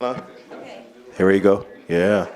Here we go. Yeah.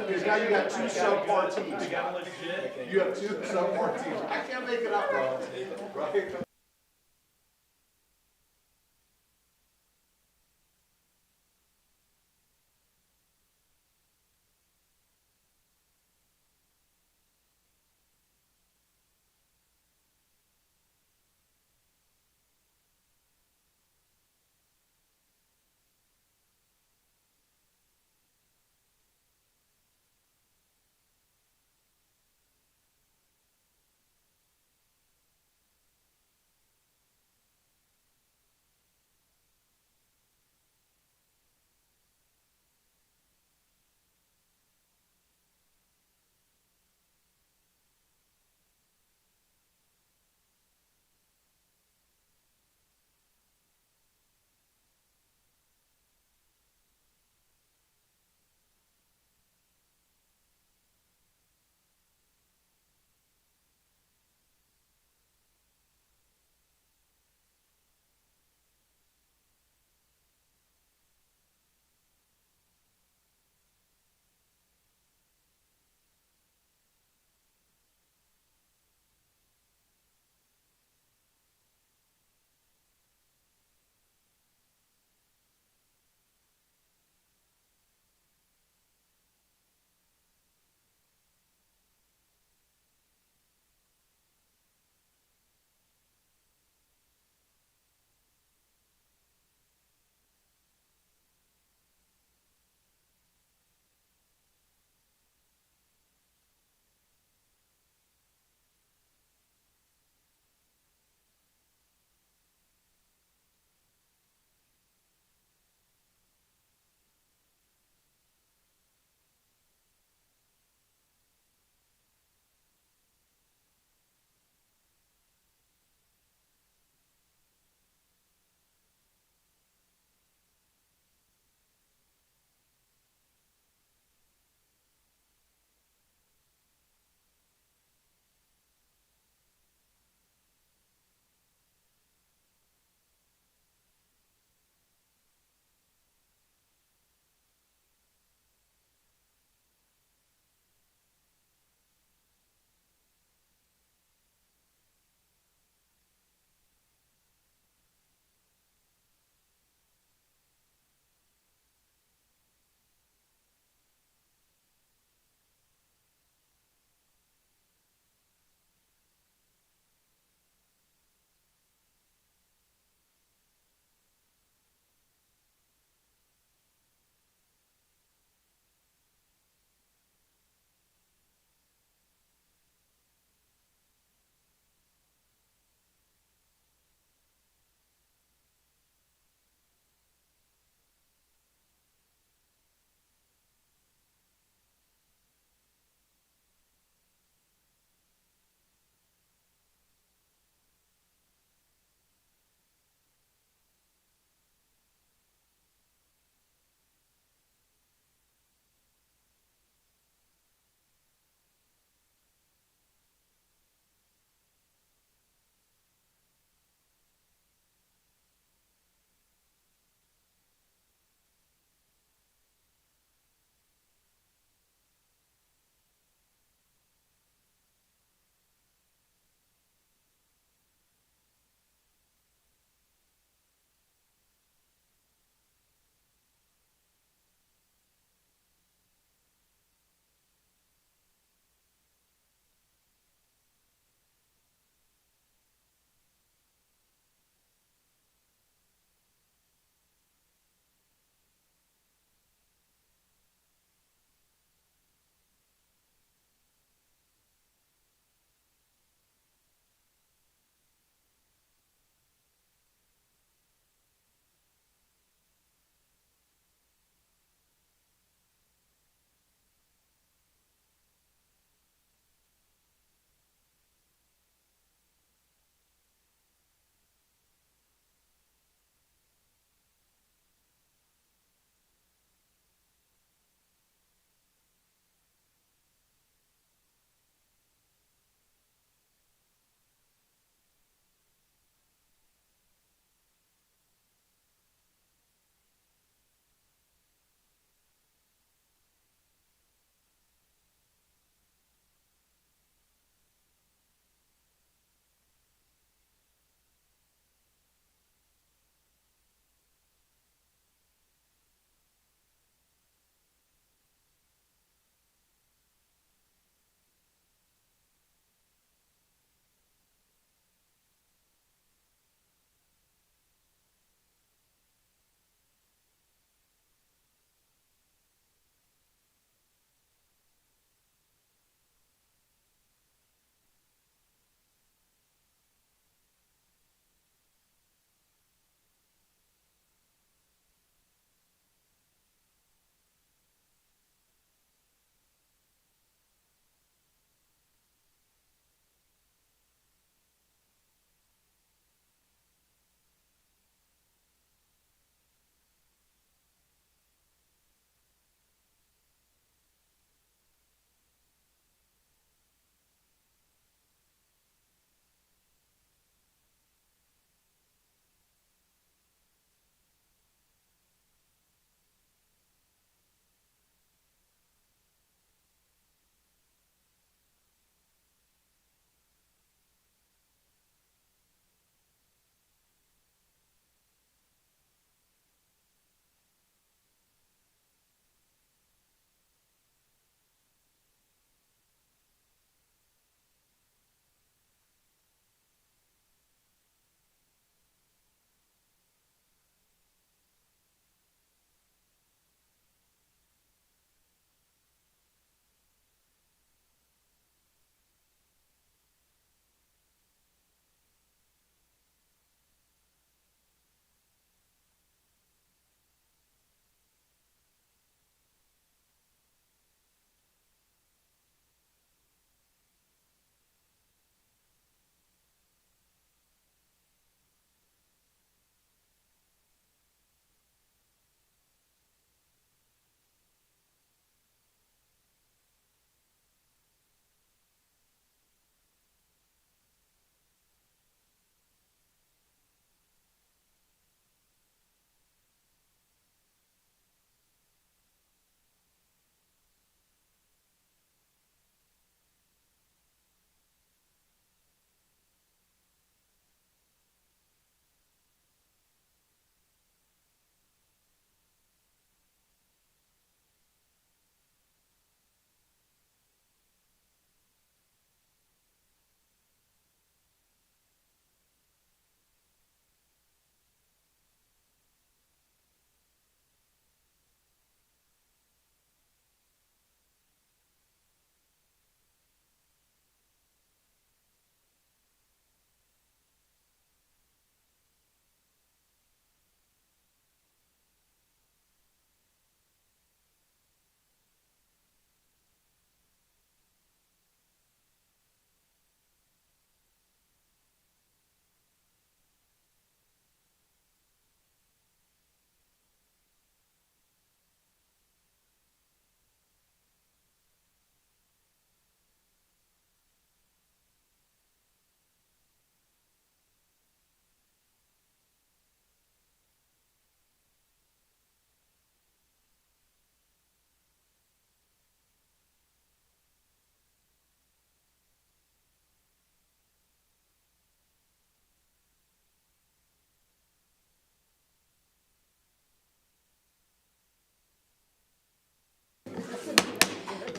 Because now you got two subpar teams. You have two subpar teams. I can't make it up, bro. Right?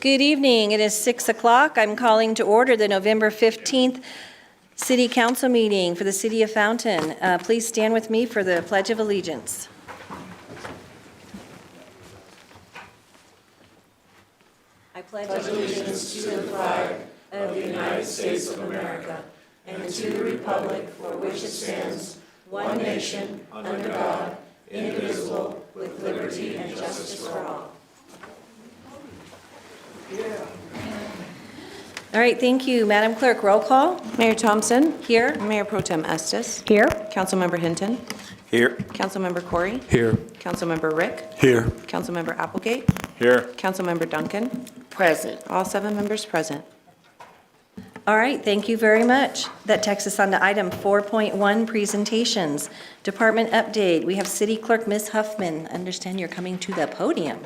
Good evening. It is 6 o'clock. I'm calling to order the November 15th City Council meeting for the City of Fountain. Please stand with me for the Pledge of Allegiance. I pledge allegiance to the flag of the United States of America and to the republic for which it stands, one nation, under God, indivisible, with liberty and justice for all. All right, thank you. Madam Clerk, roll call. Mayor Thompson. Here. Mayor Pro Tem Estes. Here. Councilmember Hinton. Here. Councilmember Corey. Here. Councilmember Rick. Here. Councilmember Applegate. Here. Councilmember Duncan. Present. All 7 members present. All right, thank you very much. That takes us on to item 4.1, presentations. Department update. We have City Clerk Ms. Huffman. I understand you're coming to the podium.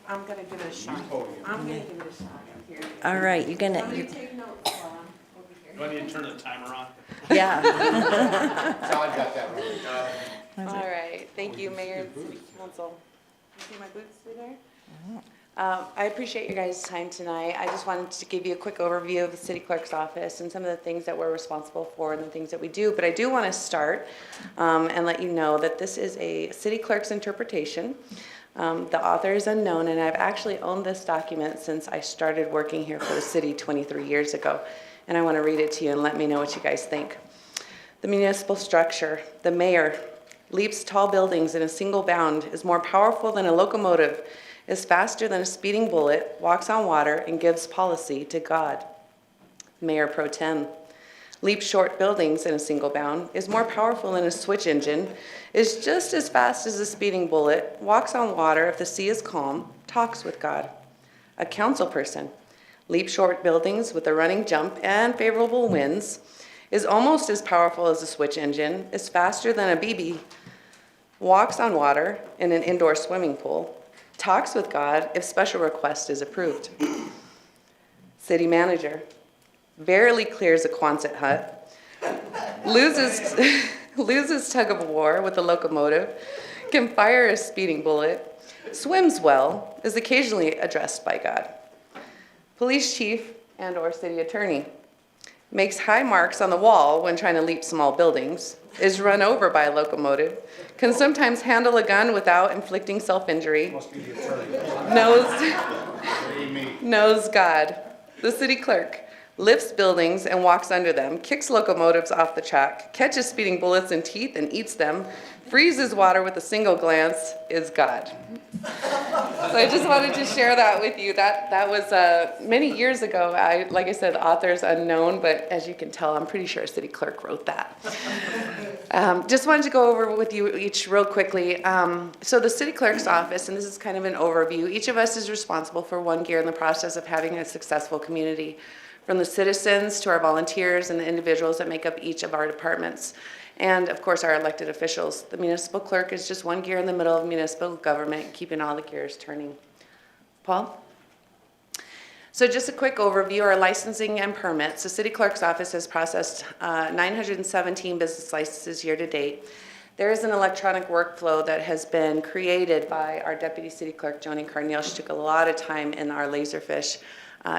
I'm going to give it a shot. I'm going to give it a shot here. All right, you're gonna, Take notes while I'm over here. Do I need to turn the timer on? yeah. Todd got that one. All right, thank you, Mayor and City Council. You see my boots through there? I appreciate your guys' time tonight. I just wanted to give you a quick overview of the city clerk's office and some of the things that we're responsible for and the things that we do. But I do want to start and let you know that this is a city clerk's interpretation. The author is unknown, and I've actually owned this document since I started working here for the city 23 years ago. And I want to read it to you and let me know what you guys think. The municipal structure, the mayor, leaps tall buildings in a single bound, is more powerful than a locomotive, is faster than a speeding bullet, walks on water, and gives policy to God. Mayor Pro Tem leaps short buildings in a single bound, is more powerful than a switch engine, is just as fast as a speeding bullet, walks on water if the sea is calm, talks with God. A council person leaps short buildings with a running jump and favorable winds, is almost as powerful as a switch engine, is faster than a BB, walks on water in an indoor swimming pool, talks with God if special request is approved. City manager barely clears a Quonset hut, loses tug of war with a locomotive, can fire a speeding bullet, swims well, is occasionally addressed by God. Police chief and/or city attorney makes high marks on the wall when trying to leap small buildings, is run over by a locomotive, can sometimes handle a gun without inflicting self-injury, knows God. The city clerk lifts buildings and walks under them, kicks locomotives off the track, catches speeding bullets in teeth and eats them, freezes water with a single glance, is God. So I just wanted to share that with you. That was many years ago. Like I said, the author's unknown, but as you can tell, I'm pretty sure a city clerk wrote that. Just wanted to go over with you each real quickly. So the city clerk's office, and this is kind of an overview, each of us is responsible for one gear in the process of having a successful community, from the citizens to our volunteers and the individuals that make up each of our departments. And of course, our elected officials. The municipal clerk is just one gear in the middle of municipal government, keeping all the gears turning. Paul? So just a quick overview, our licensing and permits. The city clerk's office has processed 917 business licenses year to date. There is an electronic workflow that has been created by our deputy city clerk, Joni Carneal. She took a lot of time in our Laserfish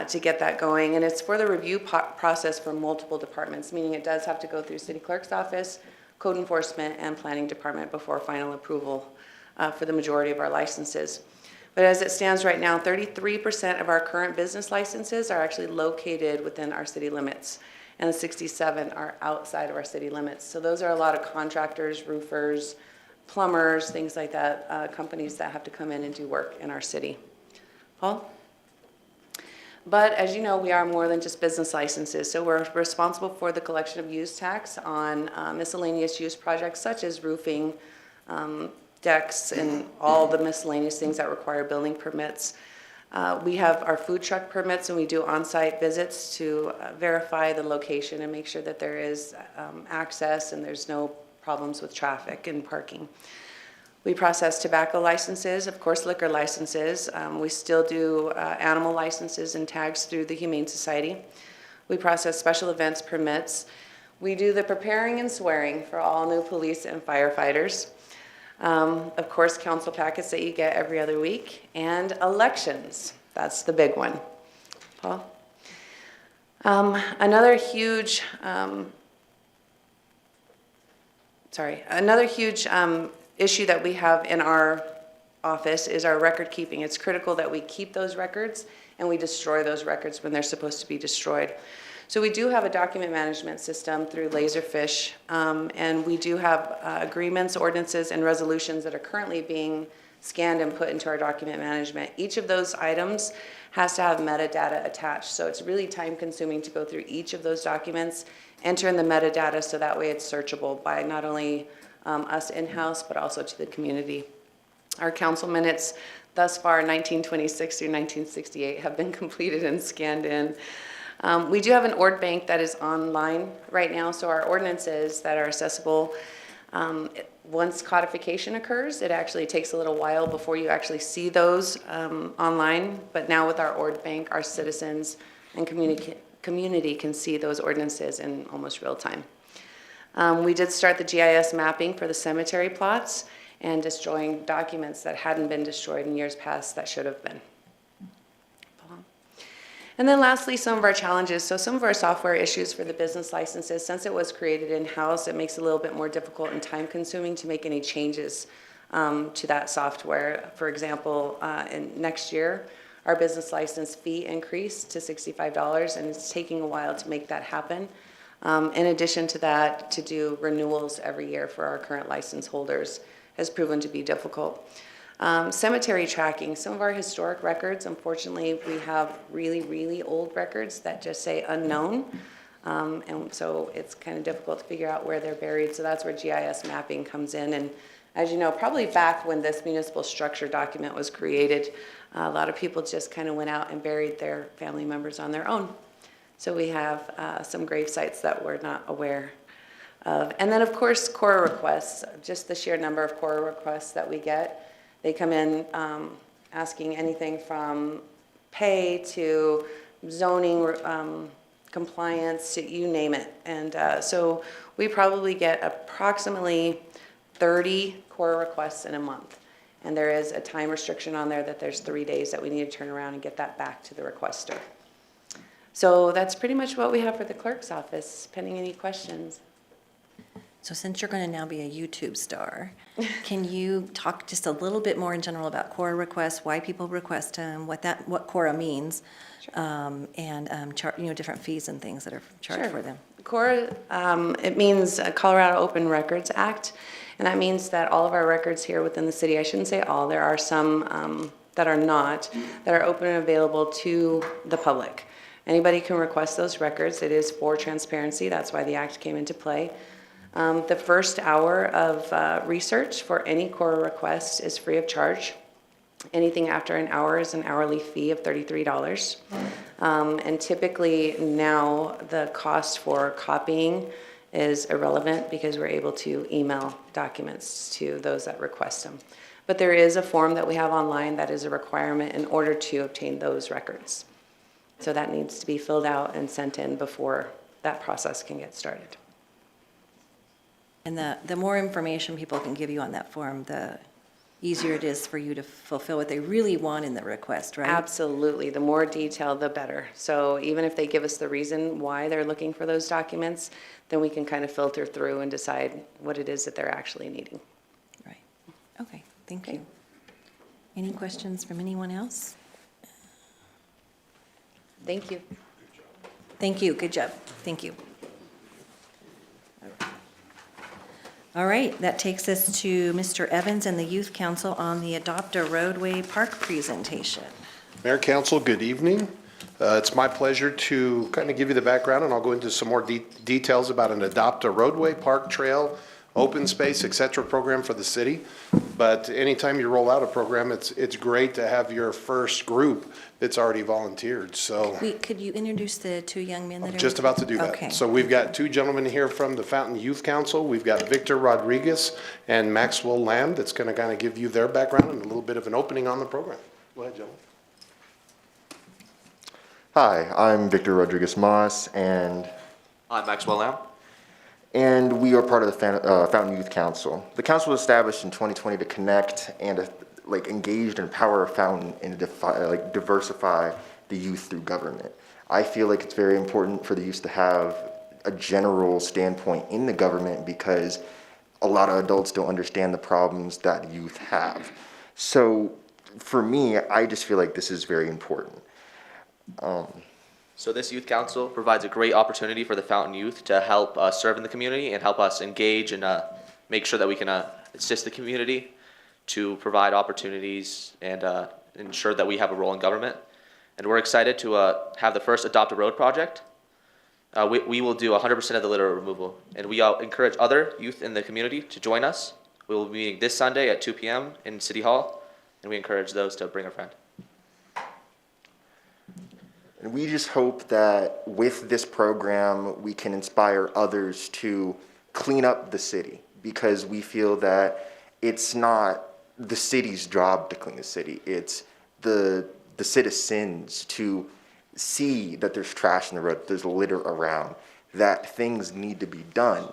to get that going, and it's for the review process for multiple departments, meaning it does have to go through city clerk's office, code enforcement, and planning department before final approval for the majority of our licenses. But as it stands right now, 33% of our current business licenses are actually located within our city limits, and the 67 are outside of our city limits. So those are a lot of contractors, roofers, plumbers, things like that, companies that have to come in and do work in our city. Paul? But as you know, we are more than just business licenses. So we're responsible for the collection of use tax on miscellaneous use projects such as roofing, decks, and all the miscellaneous things that require building permits. We have our food truck permits, and we do on-site visits to verify the location and make sure that there is access and there's no problems with traffic and parking. We process tobacco licenses, of course liquor licenses. We still do animal licenses and tags through the Humane Society. We process special events permits. We do the preparing and swearing for all new police and firefighters. Of course, council packets that you get every other week, and elections. That's the big one. Paul. Another huge issue that we have in our office is our record keeping. It's critical that we keep those records and we destroy those records when they're supposed to be destroyed. So we do have a document management system through Laserfish, and we do have agreements, ordinances, and resolutions that are currently being scanned and put into our document management. Each of those items has to have metadata attached, so it's really time consuming to go through each of those documents, enter in the metadata so that way it's searchable by not only us in-house but also to the community. Our council minutes thus far, 1926 through 1968, have been completed and scanned in. We do have an ord bank that is online right now, so our ordinances that are accessible, once codification occurs, it actually takes a little while before you actually see those online, but now with our ord bank, our citizens and community can see those ordinances in almost real time. We did start the GIS mapping for the cemetery plots and destroying documents that hadn't been destroyed in years past that should have been. And then lastly, some of our challenges. So some of our software issues for the business licenses, since it was created in-house, it makes it a little bit more difficult and time-consuming to make any changes to that software. For example, in next year, our business license fee increased to $65, and it's taking a while to make that happen. In addition to that, to do renewals every year for our current license holders has proven to be difficult. Cemetery tracking, some of our historic records, unfortunately, we have really, really old records that just say unknown. And so it's kind of difficult to figure out where they're buried. So that's where GIS mapping comes in. And as you know, probably back when this municipal structure document was created, a lot of people just kind of went out and buried their family members on their own. So we have some grave sites that we're not aware of. And then of course, CORA requests, just the sheer number of CORA requests that we get. They come in asking anything from pay to zoning compliance to you name it. And so we probably get approximately 30 CORA requests in a month. And there is a time restriction on there that there's 3 days that we need to turn around and get that back to the requester. So that's pretty much what we have for the clerk's office, pending any questions. So since you're going to now be a YouTube star, can you talk just a little bit more in general about CORA requests, why people request them, what CORA means, and different fees and things that are charged for them? CORA, it means Colorado Open Records Act, and that means that all of our records here within the city, I shouldn't say all, there are some that are not, that are open and available to the public. Anybody can request those records. It is for transparency. That's why the act came into play. The first hour of research for any CORA request is free of charge. Anything after an hour is an hourly fee of $33. And typically now the cost for copying is irrelevant because we're able to email documents to those that request them. But there is a form that we have online that is a requirement in order to obtain those records. So that needs to be filled out and sent in before that process can get started. And the more information people can give you on that form, the easier it is for you to fulfill what they really want in the request, right? Absolutely. The more detail, the better. So even if they give us the reason why they're looking for those documents, then we can kind of filter through and decide what it is that they're actually needing. Right. Okay. Thank you. Any questions from anyone else? Thank you. Thank you. Good job. Thank you. All right, that takes us to Mr. Evans and the Youth Council on the Adopt a Roadway Park presentation. Mayor, Council, good evening. It's my pleasure to kind of give you the background, and I'll go into some more details about an Adopt a Roadway, Park, Trail, Open Space, etc. program for the city. But anytime you roll out a program, it's great to have your first group that's already volunteered. So Could you introduce the two young men that are? just about to do that. Okay. So we've got two gentlemen here from the Fountain Youth Council. We've got Victor Rodriguez and Maxwell Lamb that's going to kind of give you their background and a little bit of an opening on the program. Go ahead, gentlemen. Hi, I'm Victor Rodriguez Moss, and I'm Maxwell Lamb. we are part of the Fountain Youth Council. The council was established in 2020 to connect and engage and empower Fountain and diversify the youth through government. I feel like it's very important for the youth to have a general standpoint in the government because a lot of adults don't understand the problems that youth have. So for me, I just feel like this is very important. So this youth council provides a great opportunity for the Fountain Youth to help serve in the community and help us engage and make sure that we can assist the community to provide opportunities and ensure that we have a role in government. And we're excited to have the first Adopt a Road project. We will do 100% of the litter removal, and we encourage other youth in the community to join us. We will be meeting this Sunday at 2 p.m. in City Hall, and we encourage those to bring a friend. And we just hope that with this program, we can inspire others to clean up the city, because we feel that it's not the city's job to clean the city. It's the citizens to see that there's trash in the road, there's litter around, that things need to be done.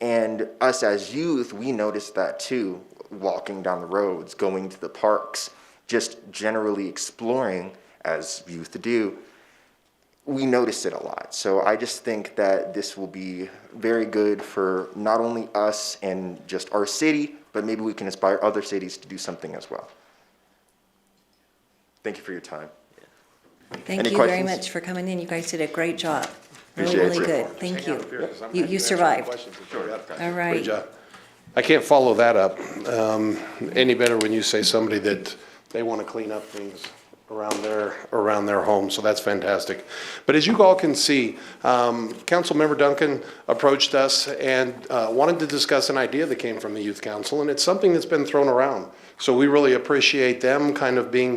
And us as youth, we notice that too, walking down the roads, going to the parks, just generally exploring as youth do. We notice it a lot. So I just think that this will be very good for not only us and just our city, but maybe we can inspire other cities to do something as well. Thank you for your time. Thank Any you very questions? much for coming in. You guys did a great job. Really, Appreciate really it. good. Thank you. You You survived. All right. Great job. I can't follow that up any better when you say somebody that they want to clean up things around their home, so that's fantastic. But as you all can see, Councilmember Duncan approached us and wanted to discuss an idea that came from the Youth Council, and it's something that's been thrown around. So we really appreciate them kind of being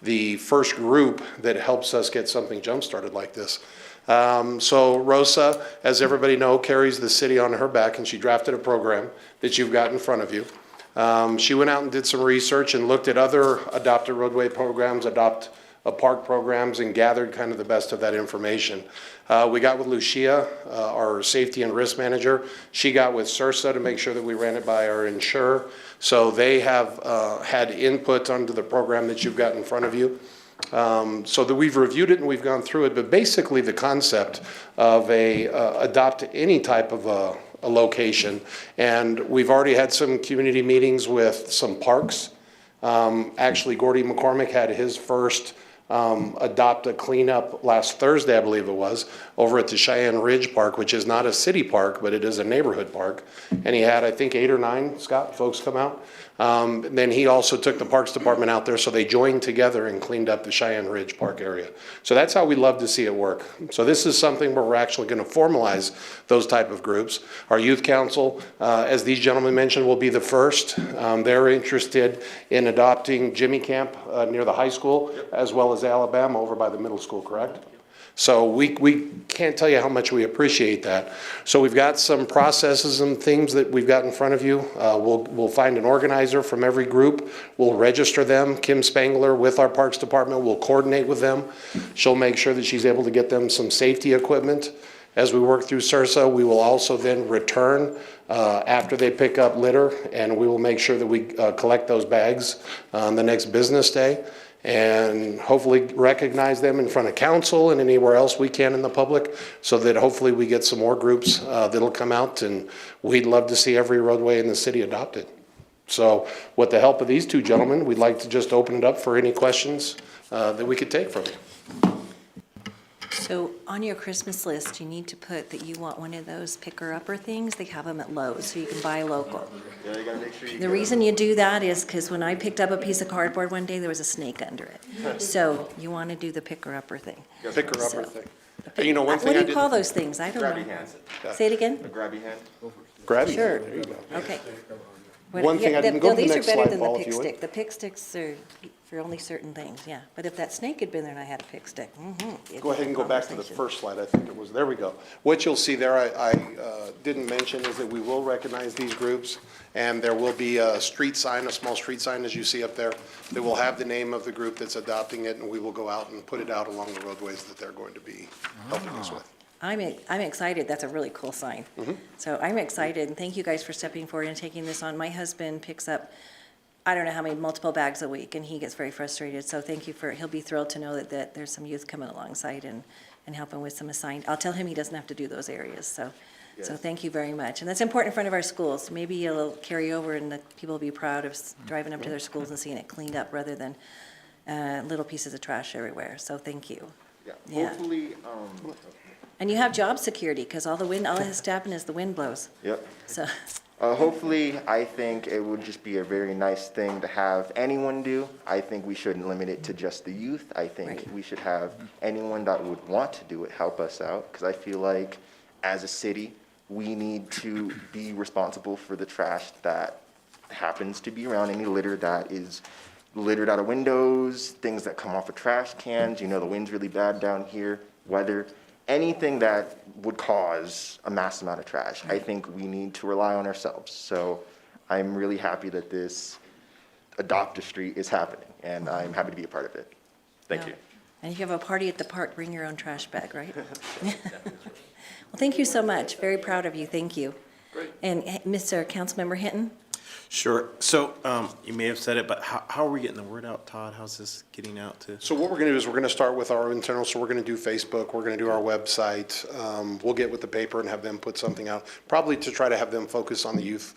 the first group that helps us get something jump-started like this. So Rosa, as everybody know, carries the city on her back, and she drafted a program that you've got in front of you. She went out and did some research and looked at other Adopt a Roadway programs, Adopt a Park programs, and gathered kind of the best of that information. We got with Lucia, our safety and risk manager. She got with CIRSA to make sure that we ran it by our insurer. So they have had input onto the program that you've got in front of you. So that we've reviewed it and we've gone through it, but basically the concept of adopt any type of a location. And we've already had some community meetings with some parks. Actually, Gordy McCormick had his first adopt a cleanup last Thursday, I believe it was, over at the Cheyenne Ridge Park, which is not a city park, but it is a neighborhood park. And he had, I think, 8 or 9, Scott, folks come out. Then he also took the Parks Department out there, so they joined together and cleaned up the Cheyenne Ridge Park area. So that's how we love to see it work. So this is something where we're actually going to formalize those type of groups. Our youth council, as these gentlemen mentioned, will be the first. They're interested in adopting Jimmy Camp near the high school, as well as Alabama over by the middle school, correct? So we can't tell you how much we appreciate that. So we've got some processes and things that we've got in front of you. We'll find an organizer from every group. We'll register them. Kim Spangler with our Parks Department will coordinate with them. She'll make sure that she's able to get them some safety equipment. As we work through CIRSA, we will also then return after they pick up litter, and we will make sure that we collect those bags on the next business day, and hopefully recognize them in front of council and anywhere else we can in the public, so that hopefully we get some more groups that'll come out, and we'd love to see every roadway in the city adopted. So with the help of these two gentlemen, we'd like to just open it up for any questions that we could take from you. So on your Christmas list, you need to put that you want one of those picker-upper things. They have them at Lowe's, so you can buy local. Yeah, you gotta make sure you The reason you do that is because when I picked up a piece of cardboard one day, there was a snake under it. So you want to do the picker-upper thing. Pick her up So- or thing. And you know, one thing What I do you did. call those things? I don't grab your know. hand. Say it again? A grabby hand. Grab you. Sure. There you go. Okay. One thing I didn't go to the next These are better slide, than the Paul, if pick you would. stick. The pick sticks are for only certain things, yeah. But if that snake had been there and I had a pick stick, it'd Go be ahead a and go back to the conversation. first slide, I think it was, there we go. What you'll see there, I didn't mention, is that we will recognize these groups, and there will be a street sign, a small street sign, as you see up there, that will have the name of the group that's adopting it, and we will go out and put it out along the roadways that they're going to be helping us with. I'm excited. That's a really cool sign. So I'm excited, and thank you guys for stepping forward and taking this on. My husband picks up I don't know how many, multiple bags a week, and he gets very frustrated. So thank you he'll be thrilled to know that there's some youth coming alongside and helping with some assigned. I'll tell him he doesn't have to do those areas, so thank you very much. And that's important in front of our schools. Maybe it'll carry over and the people will be proud of driving up to their schools and seeing it cleaned up rather than little pieces of trash everywhere. So thank you. Yeah. Hopefully, And you have job security, because all that has to happen is the wind blows. yep. So, Hopefully, I think it would just be a very nice thing to have anyone do. I think we shouldn't limit it to just the youth. I think Right. we should have anyone that would want to do it help us out, because I feel like as a city, we need to be responsible for the trash that happens to be around, any litter that is littered out of windows, things that come off of trash cans. You know, the wind's really bad down here, weather. Anything that would cause a mass amount of trash, I think we need to rely on ourselves. So I'm really happy that this Adopt a Street is happening, and I'm happy to be a part of it. Thank yeah. you. And if you have a party at the park, bring your own trash bag, right? Well, thank you so much. Very proud of you. Thank you. Great. And Mr. Councilmember Hinton? Sure. So you may have said it, but how are we getting the word out, Todd? How's this getting out to? So what we're going to do is we're going to start with our internal, so we're going to do Facebook, we're going to do our website. We'll get with the paper and have them put something out, probably to try to have them focus on the youth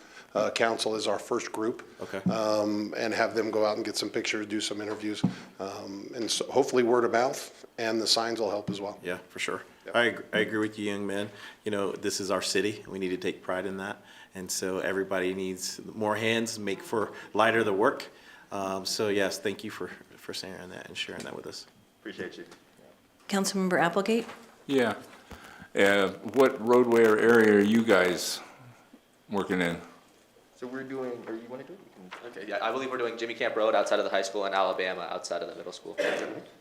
council as our first group. Okay. And have them go out and get some pictures, do some interviews. And so hopefully word of mouth and the signs will help as well. Yeah, for sure. I agree with you, young man. You know, this is our city. We need to take pride in that. And so everybody needs more hands, make for lighter the work. So yes, thank you for saying that and sharing that with us. Appreciate you. Councilmember Applegate? Yeah. What roadway or area are you guys working in? So we're doing, or you want to do it? Okay, yeah, I believe we're doing Jimmy Camp Road outside of the high school and Alabama outside of the middle school.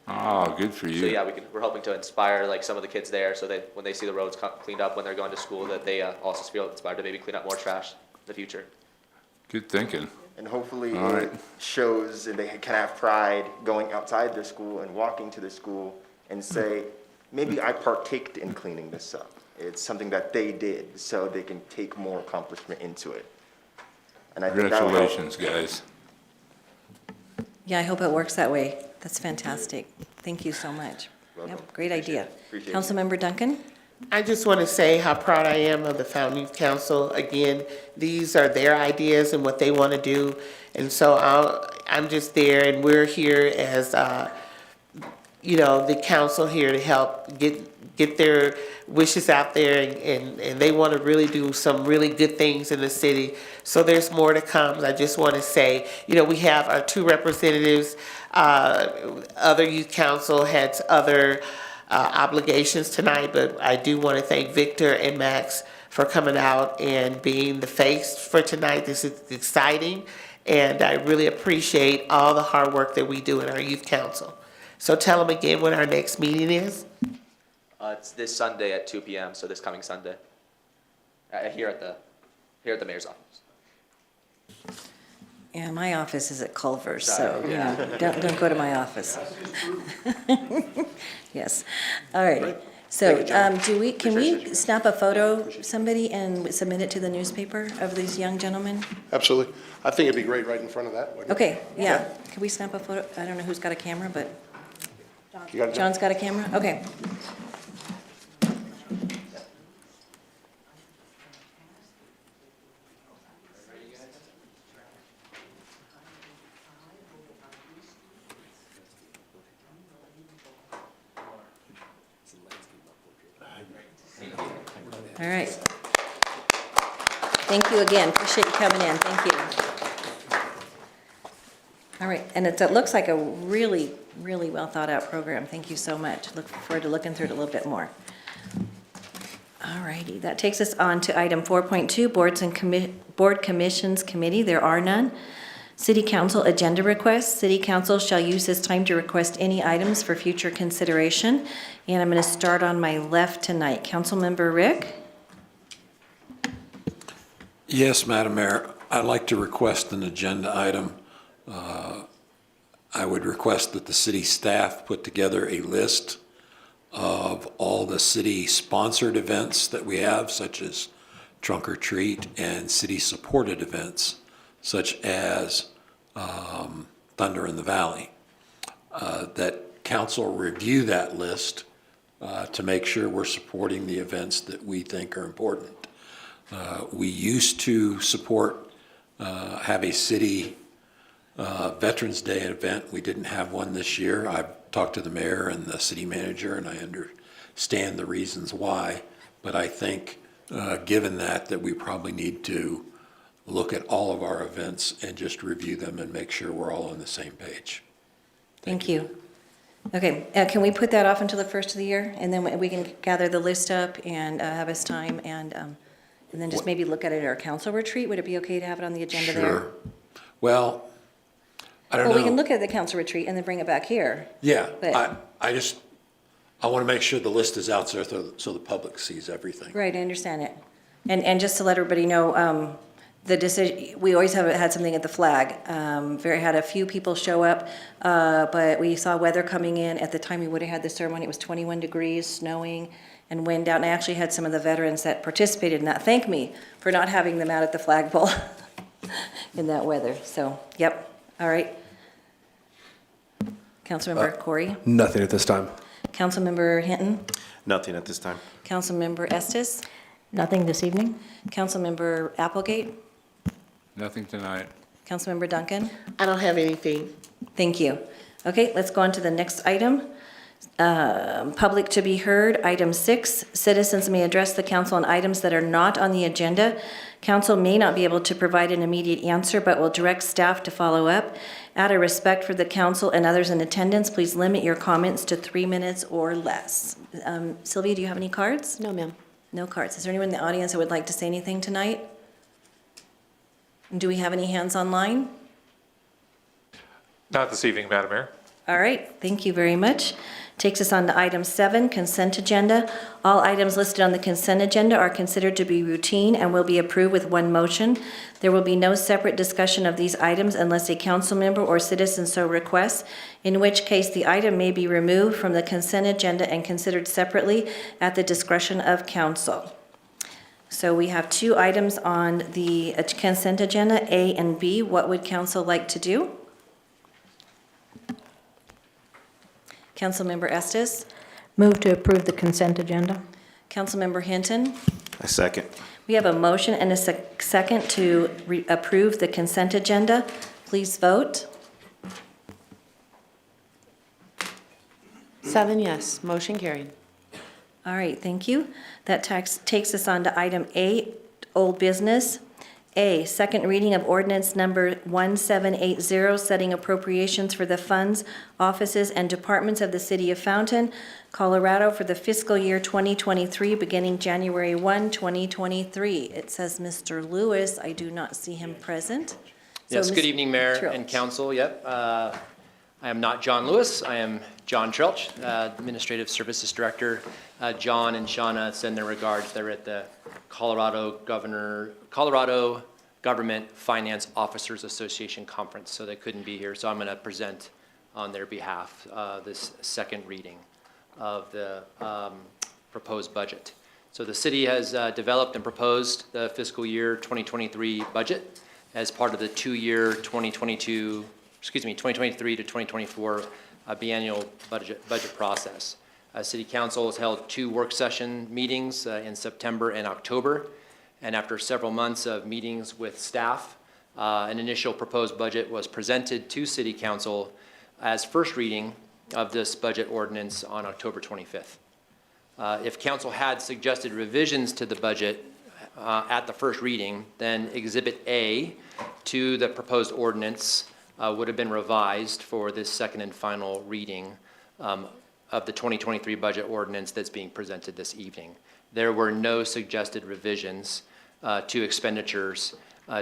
Oh, good for So you. yeah, we're hoping to inspire like some of the kids there, so that when they see the roads cleaned up when they're going to school, that they also feel inspired to maybe clean up more trash in the future. Good thinking. And hopefully All right. it shows and they can have pride going outside their school and walking to their school and say, maybe I partaked in cleaning this up. It's something that they did, so they can take more accomplishment into it. And I think that'll help. Congratulations, guys. Yeah, I hope it works that way. That's fantastic. Thank you so much. Welcome. Yep, great idea. Appreciate it. Councilmember Duncan? I just want to say how proud I am of the Fountain Youth Council. Again, these are their ideas and what they want to do. And so I'm just there, and we're here as, the council here to help get their wishes out there, and they want to really do some really good things in the city. So there's more to come. I just want to say, we have our two representatives. Other youth council had other obligations tonight, but I do want to thank Victor and Max for coming out and being the face for tonight. This is exciting, and I really appreciate all the hard work that we do in our youth council. So tell them again when our next meeting is. It's this Sunday at 2 p.m., so this coming Sunday. Here at the mayor's office. Yeah, my office is at Culver's, so, don't go to my office. Yes, all right. So, can we snap a photo, somebody, and submit it to the newspaper of these young gentlemen? Absolutely. I think it'd be great right in front of that. wouldn't it? Okay, yeah. Can we snap a photo? I don't know who's got a camera, but You got it, John? John's got a camera? Okay. All right. Thank you again. Appreciate you coming in. Thank you. All right, and it looks like a really, really well thought out program. Thank you so much. Look forward to looking through it a little bit more. All righty, that takes us on to item 4.2, Board Commissions Committee. There are none. City Council Agenda Requests. City Council shall use this time to request any items for future consideration. And I'm going to start on my left tonight. Councilmember Rick? Yes, Madam Mayor, I'd like to request an agenda item. I would request that the city staff put together a list of all the city-sponsored events that we have, such as Trunk or Treat, and city-supported events, such as Thunder in the Valley. That council review that list to make sure we're supporting the events that we think are important. We used to support, have a city Veterans Day event. We didn't have one this year. I've talked to the mayor and the city manager, and I understand the reasons why. But I think, given that we probably need to look at all of our events and just review them and make sure we're all on the same page. Thank you. Okay, can we put that off until the first of the year? And then we can gather the list up and have us time and then just maybe look at it at our council retreat? Would it be okay to have it on the agenda there? Sure. Well, I don't know. Well, we can look at the council retreat and then bring it back here. Yeah, But- I want to make sure the list is out there so the public sees everything. Right, I understand it. And just to let everybody know, the decision, we always have had something at the flag. Had a few people show up, but we saw weather coming in. At the time we would have had the ceremony, it was 21 degrees, snowing, and wind out. And I actually had some of the veterans that participated in that thank me for not having them out at the flagpole in that weather. So, yep, all right. Councilmember Corey? Nothing at this time. Councilmember Hinton? Nothing at this time. Councilmember Estes? Nothing this evening? Councilmember Applegate? Nothing tonight. Councilmember Duncan? I don't have anything. Thank you. Okay, let's go on to the next item. Public to be heard, item 6, citizens may address the council on items that are not on the agenda. Council may not be able to provide an immediate answer, but will direct staff to follow up. Out of respect for the council and others in attendance, please limit your comments to 3 minutes or less. Sylvia, do you have any cards? No, ma'am. No cards. Is there anyone in the audience that would like to say anything tonight? Do we have any hands online? Not this evening, Madam Mayor. All right, thank you very much. Takes us on to item 7, consent agenda. All items listed on the consent agenda are considered to be routine and will be approved with one motion. There will be no separate discussion of these items unless a council member or citizen so requests, in which case the item may be removed from the consent agenda and considered separately at the discretion of council. So we have 2 items on the consent agenda, A and B. What would council like to do? Councilmember Estes? Move to approve the consent agenda. Councilmember Hinton? I second. We have a motion and a second to approve the consent agenda. Please vote. 7 yes, motion carried. All right, thank you. That takes us on to item 8, old business. A, second reading of ordinance number 1780, setting appropriations for the funds, offices, and departments of the City of Fountain, Colorado for the fiscal year 2023, beginning January 1, 2023. It says Mr. Lewis. I do not see him present. Yes, So, good Ms. evening, Mayor Trilch. and Council. Yep. I am not John Lewis. I am John Trilch, Administrative Services Director. John and Shauna send their regards. They're at the Colorado Government Finance Officers Association Conference, so they couldn't be here. So I'm going to present on their behalf this second reading of the proposed budget. So the city has developed and proposed the fiscal year 2023 budget as part of the 2-year 2023 to 2024 biennial budget process. City Council has held 2 work session meetings in September and October, and after several months of meetings with staff, an initial proposed budget was presented to City Council as first reading of this budget ordinance on October 25th. If Council had suggested revisions to the budget at the first reading, then Exhibit A to the proposed ordinance would have been revised for this second and final reading of the 2023 budget ordinance that's being presented this evening. There were no suggested revisions to expenditures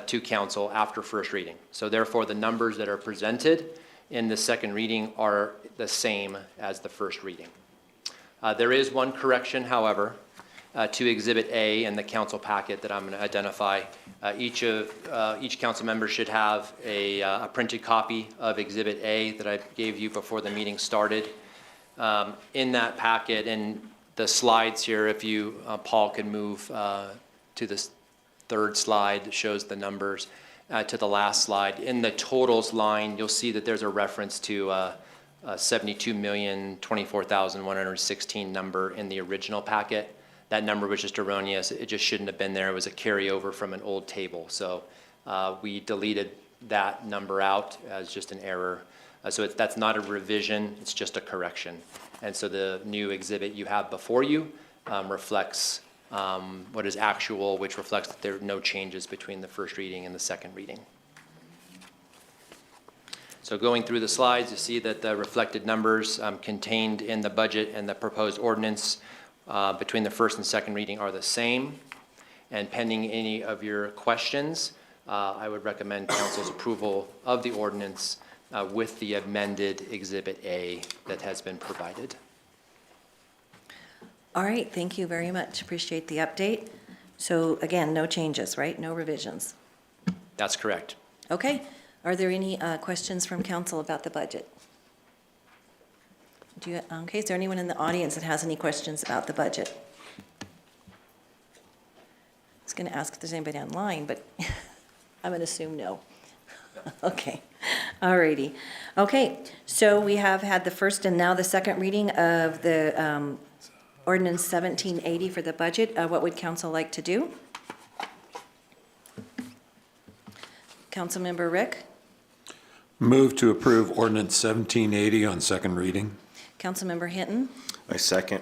to council after first reading. So therefore, the numbers that are presented in the second reading are the same as the first reading. There is one correction, however, to Exhibit A in the council packet that I'm going to identify. Each council member should have a printed copy of Exhibit A that I gave you before the meeting started. In that packet, and the slides here, if you, Paul, could move to this third slide that shows the numbers. to the last slide. In the totals line, you'll see that there's a reference to a 72,024,116 number in the original packet. That number was just erroneous. It just shouldn't have been there. It was a carryover from an old table. So we deleted that number out as just an error. That's not a revision, it's just a correction. And so the new exhibit you have before you reflects what is actual, which reflects that there are no changes between the first reading and the second reading. So going through the slides, you see that the reflected numbers contained in the budget and the proposed ordinance between the first and second reading are the same. And pending any of your questions, I would recommend council's approval of the ordinance with the amended Exhibit A that has been provided. All right, thank you very much. Appreciate the update. So again, no changes, right? No revisions. That's correct. Okay. Are there any questions from council about the budget? Okay, is there anyone in the audience that has any questions about the budget? I was going to ask if there's anybody online, but I'm going to assume no. Okay, all righty. Okay, so we have had the first and now the second reading of the ordinance 1780 for the budget. What would council like to do? Councilmember Rick? Move to approve ordinance 1780 on second reading. Councilmember Hinton? I second.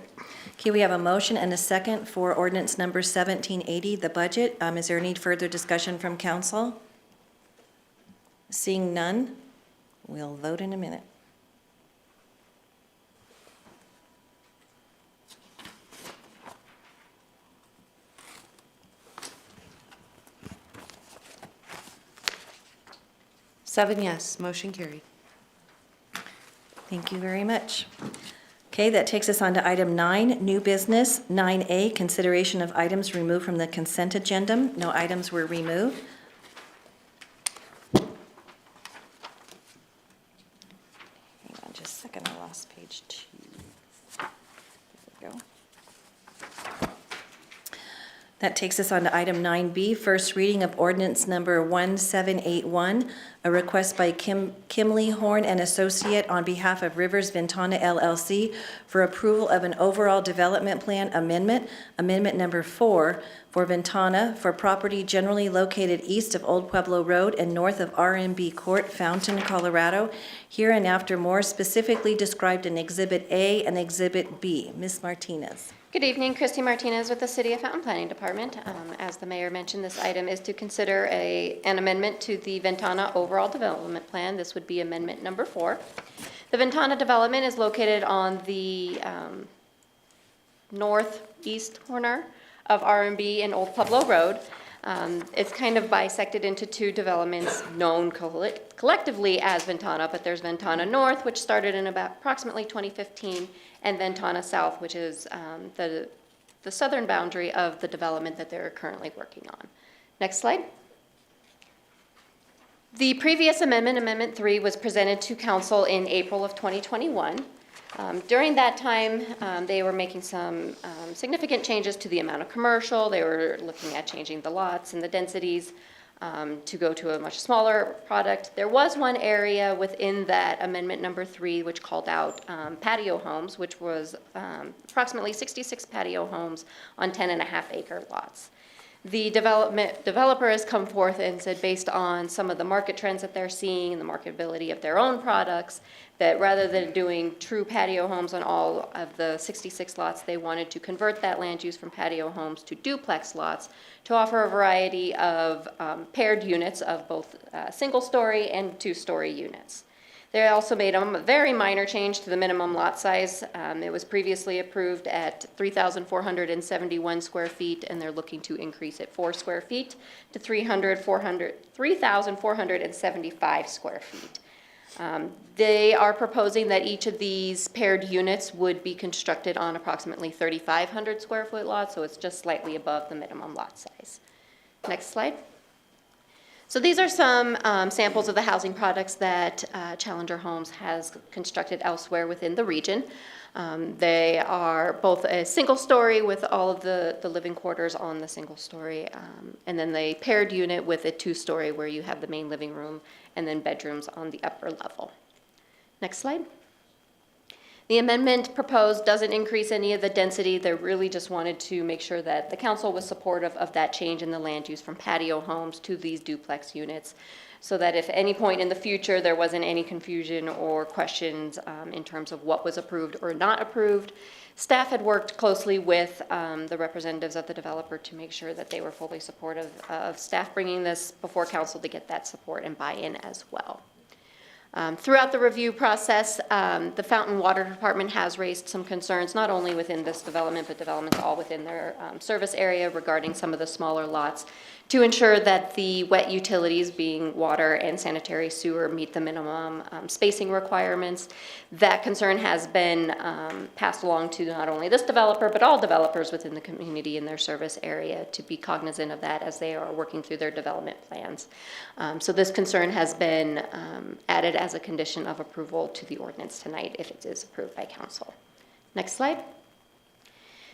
Okay, we have a motion and a second for ordinance number 1780, the budget. Is there any further discussion from council? Seeing none, we'll vote in a minute. Seven yes, motion carried. Thank you very much. Okay, that takes us on to item 9, new business. 9A, consideration of items removed from the consent agenda. No items were removed. Hang on just a second, I lost page 2. There we go. That takes us on to item 9B, first reading of ordinance number 1781, a request by Kimley Horn and Associate on behalf of Rivers Ventana LLC for approval of an overall development plan amendment, amendment number 4 for Ventana for property generally located east of Old Pueblo Road and north of RMB Court, Fountain, Colorado, hereinafter more specifically described in Exhibit A and Exhibit B. Ms. Martinez. Good evening, Christy Martinez with the City of Fountain Planning Department. As the mayor mentioned, this item is to consider an amendment to the Ventana Overall Development Plan. This would be amendment number 4. The Ventana development is located on the northeast corner of R&B and Old Pueblo Road. It's kind of bisected into two developments known collectively as Ventana, but there's Ventana North, which started in about approximately 2015, and Ventana South, which is the southern boundary of the development that they're currently working on. Next slide. The previous amendment, Amendment 3, was presented to council in April of 2021. During that time, they were making some significant changes to the amount of commercial. They were looking at changing the lots and the densities to go to a much smaller product. There was one area within that amendment number 3 which called out patio homes, which was approximately 66 patio homes on 10.5-acre lots. The developer has come forth and said, based on some of the market trends that they're seeing and the marketability of their own products, that rather than doing true patio homes on all of the 66 lots, they wanted to convert that land use from patio homes to duplex lots to offer a variety of paired units of both single-story and two-story units. They also made a very minor change to the minimum lot size. It was previously approved at 3,471 square feet, and they're looking to increase it 4 square feet to 3,475 square feet. They are proposing that each of these paired units would be constructed on approximately 3,500 square foot lots, so it's just slightly above the minimum lot size. Next slide. So these are some samples of the housing products that Challenger Homes has constructed elsewhere within the region. They are both a single story with all of the living quarters on the single story, and then the paired unit with a 2-story where you have the main living room and then bedrooms on the upper level. Next slide. The amendment proposed doesn't increase any of the density. They really just wanted to make sure that the council was supportive of that change in the land use from patio homes to these duplex units, so that if any point in the future there wasn't any confusion or questions in terms of what was approved or not approved. Staff had worked closely with the representatives of the developer to make sure that they were fully supportive of staff bringing this before council to get that support and buy-in as well. Throughout the review process, the Fountain Water Department has raised some concerns, not only within this development, but developments all within their service area regarding some of the smaller lots, to ensure that the wet utilities, being water and sanitary sewer, meet the minimum spacing requirements. That concern has been passed along to not only this developer, but all developers within the community in their service area to be cognizant of that as they are working through their development plans. So this concern has been added as a condition of approval to the ordinance tonight if it is approved by council. Next slide.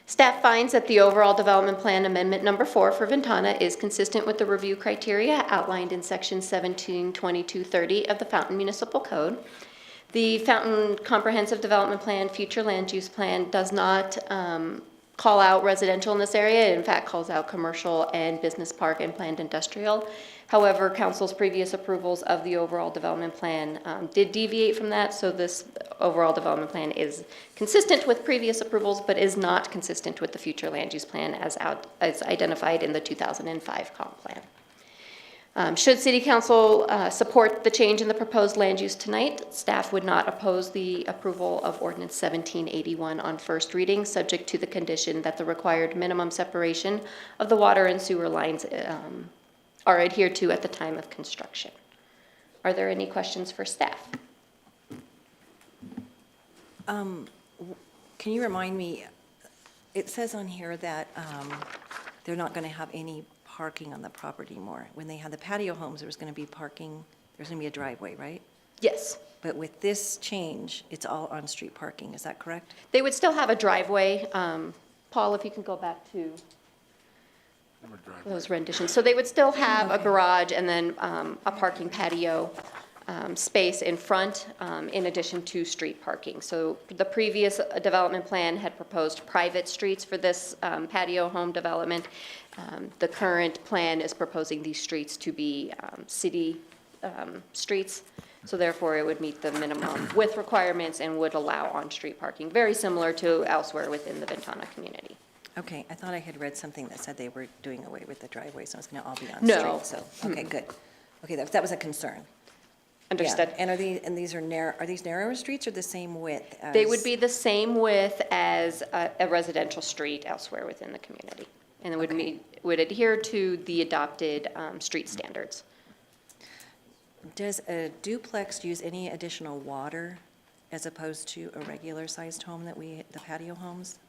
Staff finds that the overall development plan amendment number 4 for Ventana is consistent with the review criteria outlined in section 172230 of the Fountain Municipal Code. The Fountain Comprehensive Development Plan, Future Land Use Plan, does not call out residential in this area. It in fact calls out commercial and business park and planned industrial. However, council's previous approvals of the overall development plan did deviate from that, so this overall development plan is consistent with previous approvals, but is not consistent with the future land use plan as identified in the 2005 comp plan. Should City Council support the change in the proposed land use tonight, staff would not oppose the approval of Ordinance 1781 on first reading, subject to the condition that the required minimum separation of the water and sewer lines are adhered to at the time of construction. Are there any questions for staff? Can you remind me, it says on here that they're not going to have any parking on the property anymore. When they had the patio homes, there was going to be parking, there's going to be a driveway, right? Yes. But with this change, it's all on-street parking, is that correct? They would still have a driveway. Paul, if you can go back to those renditions. So they would still have a garage and then a parking patio space in front, in addition to street parking. So the previous development plan had proposed private streets for this patio home development. The current plan is proposing these streets to be city streets. So therefore, it would meet the minimum width requirements and would allow on-street parking, very similar to elsewhere within the Ventana community. Okay, I thought I had read something that said they were doing away with the driveway, so it's going to all be on No. street. So, okay, good. Okay, that was a concern. Understood. Yeah. And these are are these narrower streets or the same width as? They would be the same width as a residential street elsewhere within the community. And it would adhere to the adopted street standards. Does a duplex use any additional water as opposed to a regular sized home the patio homes?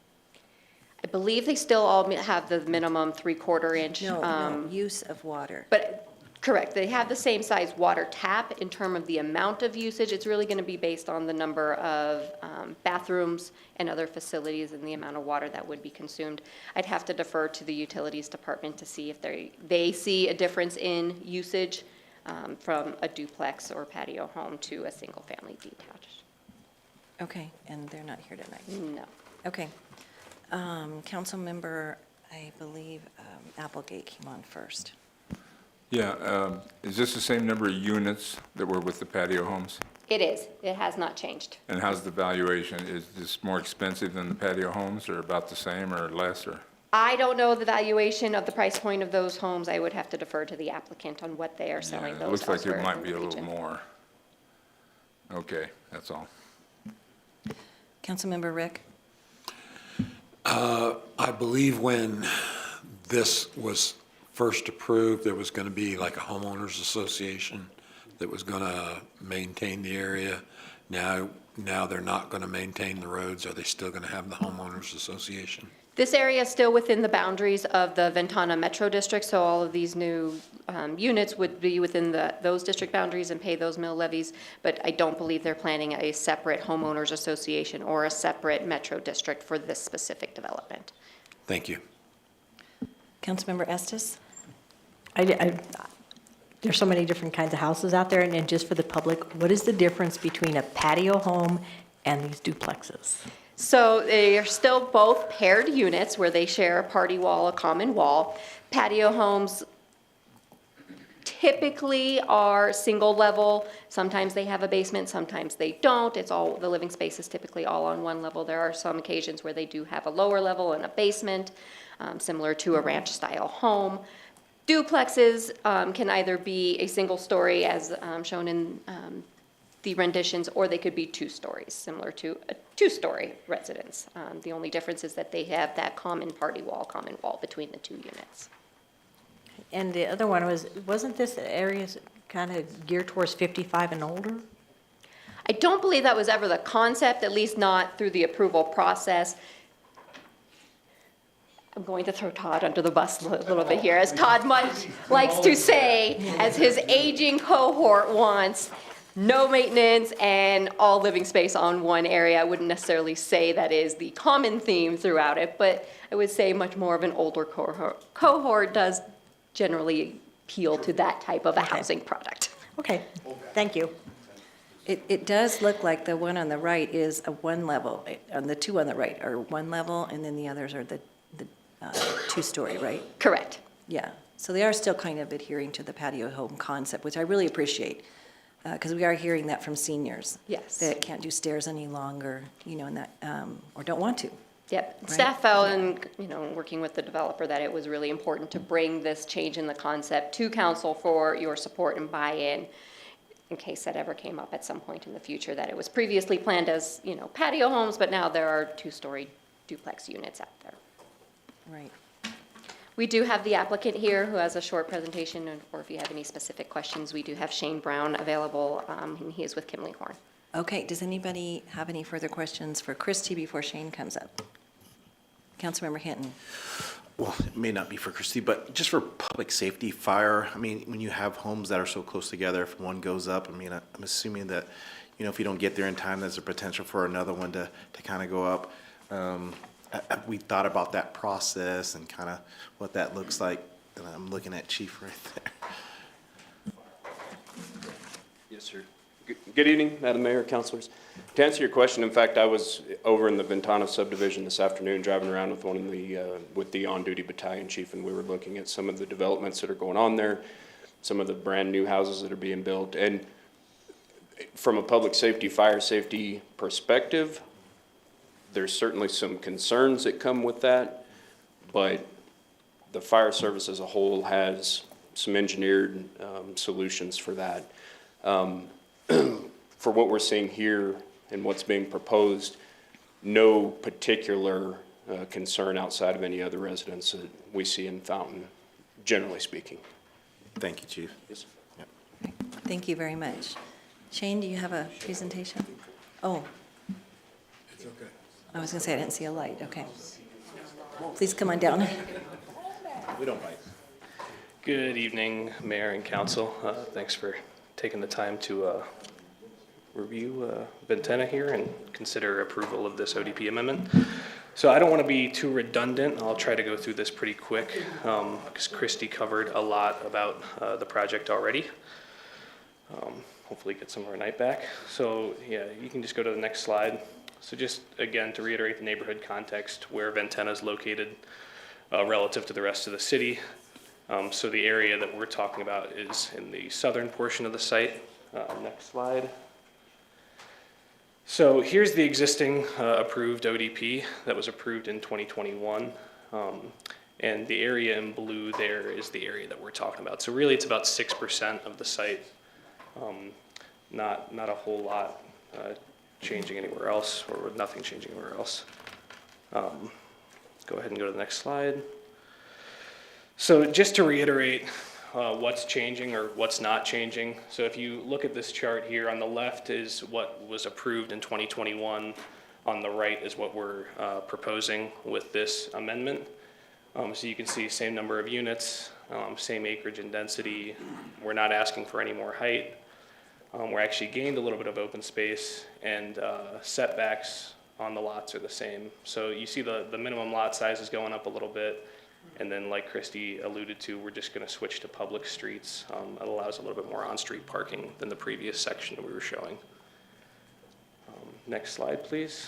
I believe they still all have the minimum 3/4 inch. No, use of water. But, correct, they have the same size water tap in terms of the amount of usage. It's really going to be based on the number of bathrooms and other facilities and the amount of water that would be consumed. I'd have to defer to the utilities department to see if they see a difference in usage from a duplex or patio home to a single-family detached. Okay, and they're not here tonight? No. Okay. Council member, I believe Applegate came on first. Yeah, is this the same number of units that were with the patio homes? It is. It has not changed. And how's the valuation? Is this more expensive than the patio homes, or about the same, or less, or? I don't know the valuation of the price point of those homes. I would have to defer to the applicant on what they are selling Yeah, those it looks like elsewhere it might in be the a little region. more. Okay, that's all. Councilmember Rick? I believe when this was first approved, there was going to be like a homeowners association that was going to maintain the area. Now they're not going to maintain the roads. Are they still going to have the homeowners association? This area is still within the boundaries of the Ventana Metro District, so all of these new units would be within those district boundaries and pay those mill levies, but I don't believe they're planning a separate homeowners association or a separate metro district for this specific development. Thank you. Councilmember Estes? There's so many different kinds of houses out there, and just for the public, what is the difference between a patio home and these duplexes? So they are still both paired units where they share a party wall, a common wall. Patio homes typically are single level. Sometimes they have a basement, sometimes they don't. It's all, the living space is typically all on one level. There are some occasions where they do have a lower level and a basement, similar to a ranch style home. Duplexes can either be a single story as shown in the renditions, or they could be 2 stories, similar to a 2-story residence. The only difference is that they have that common party wall, common wall between the 2 units. And the other one wasn't this area kind of geared towards 55 and older? I don't believe that was ever the concept, at least not through the approval process. I'm going to throw Todd under the bus a little bit here, as Todd likes to say, as his aging cohort wants, no maintenance and all living space on one area. I wouldn't necessarily say that is the common theme throughout it, but I would say much more of an older cohort does generally appeal to that type of a housing product. Okay, thank you. It does look like the one on the right is a 1 level, and the 2 on the right are 1 level, and then the others are the 2-story, right? Correct. Yeah, so they are still kind of adhering to the patio home concept, which I really appreciate, because we are hearing that from seniors. Yes. That can't do stairs any longer, and that, or don't want to. Yep. Right. Staff felt, and working with the developer, that it was really important to bring this change in the concept to council for your support and buy-in, in case that ever came up at some point in the future, that it was previously planned as, patio homes, but now there are 2-story duplex units out there. Right. We do have the applicant here who has a short presentation, or if you have any specific questions, we do have Shane Brown available, and he is with Kimley Horn. Okay, does anybody have any further questions for Christie before Shane comes up? Councilmember Hinton. Well, it may not be for Christie, but just for public safety, fire, when you have homes that are so close together, if one goes up, I'm assuming that, if you don't get there in time, there's a potential for another one to kind of go up. We thought about that process and kind of what that looks like, and I'm looking at Chief right there. Yes, sir. Good evening, Madam Mayor, councilors. To answer your question, in fact, I was over in the Ventana subdivision this afternoon, driving around with with the on-duty battalion chief, and we were looking at some of the developments that are going on there, some of the brand-new houses that are being built, and from a public safety, fire safety perspective, there's certainly some concerns that come with that, but the fire service as a whole has some engineered solutions for that. For what we're seeing here and what's being proposed, no particular concern outside of any other residents that we see in Fountain, generally speaking. Thank you, Chief. Yes, sir. Yep. Thank you very much. Shane, do you have a presentation? Oh. It's okay. I was going to say I didn't see a light. Okay. Please come on down. We don't bite. Good evening, Mayor and Council. Thanks for taking the time to review Ventana here and consider approval of this ODP amendment. So I don't want to be too redundant. I'll try to go through this pretty quick because Christie covered a lot about the project already. Hopefully get some of our night back. So yeah, you can just go to the next slide. So just again, to reiterate the neighborhood context where Ventana is located relative to the rest of the city. So the area that we're talking about is in the southern portion of the site. Next slide. So here's the existing approved ODP that was approved in 2021. And the area in blue there is the area that we're talking about. So really it's about 6% of the site. Not a whole lot changing anywhere else, or nothing changing anywhere else. Go ahead and go to the next slide. So just to reiterate what's changing or what's not changing. So if you look at this chart here, on the left is what was approved in 2021 on the right is what we're proposing with this amendment. So you can see same number of units, same acreage and density. We're not asking for any more height. We're actually gained a little bit of open space, and setbacks on the lots are the same. So you see the minimum lot size is going up a little bit. And then like Christy alluded to, we're just gonna switch to public streets. It allows a little bit more on-street parking than the previous section that we were showing. Next slide, please.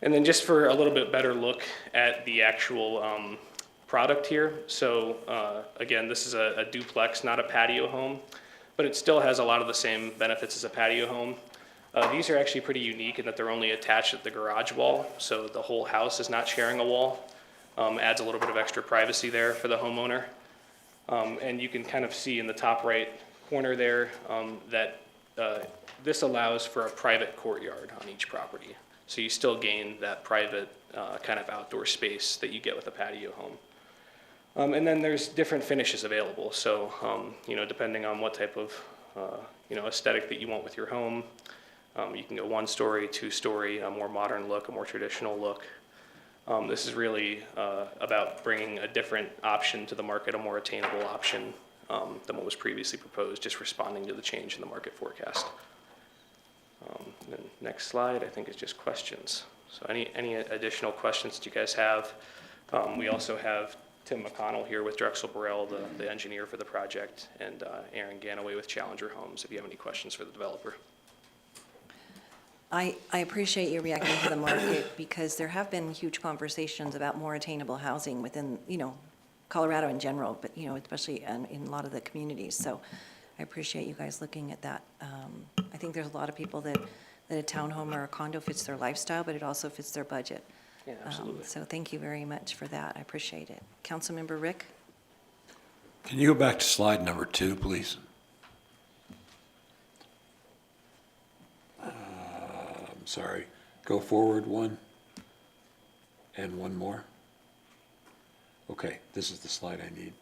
And then just for a little bit better look at the actual product here. So again, this is a duplex, not a patio home, but it still has a lot of the same benefits as a patio home. These are actually pretty unique in that they're only attached at the garage wall, so the whole house is not sharing a wall. Adds a little bit of extra privacy there for the homeowner. And you can kind of see in the top right corner there that this allows for a private courtyard on each property. So you still gain that private kind of outdoor space that you get with a patio home. And then there's different finishes available. So, you know, depending on what type of, you know, aesthetic that you want with your home, you can go 1-story, 2-story, a more modern look, a more traditional look. This is really about bringing a different option to the market, a more attainable option than what was previously proposed, just responding to the change in the market forecast. Then next slide, I think, is just questions. So any additional questions that you guys have? We also have Tim McConnell here with Drexel Burrell, the engineer for the project, and Aaron Ganaway with Challenger Homes, if you have any questions for the developer. I appreciate you reacting to the market because there have been huge conversations about more attainable housing within, you know, Colorado in general, but, you know, especially in a lot of the communities. So I appreciate you guys looking at that. I think there's a lot of people that a townhome or a condo fits their lifestyle, but it also fits their budget. Yeah, absolutely. So thank you very much for that. I appreciate it. Councilmember Rick? Can you go back to slide number 2, please? I'm sorry. Go forward one. And one more. Okay, this is the slide I need.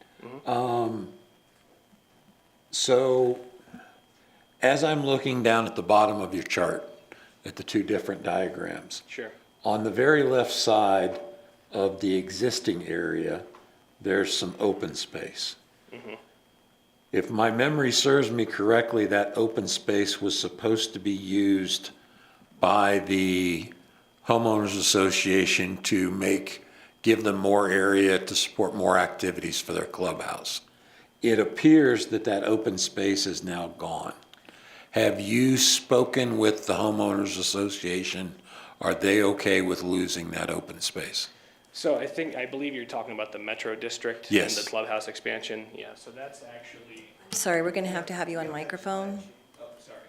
So as I'm looking down at the bottom of your chart at the 2 different diagrams. Sure. On the very left side of the existing area, there's some open space. If my memory serves me correctly, that open space was supposed to be used by the homeowners association to give them more area to support more activities for their clubhouse. It appears that that open space is now gone. Have you spoken with the homeowners association? Are they okay with losing that open space? So I believe you're talking about the Metro District Yes. and the clubhouse expansion. Yeah, so that's actually. Sorry, we're going to have you on microphone. Oh, sorry.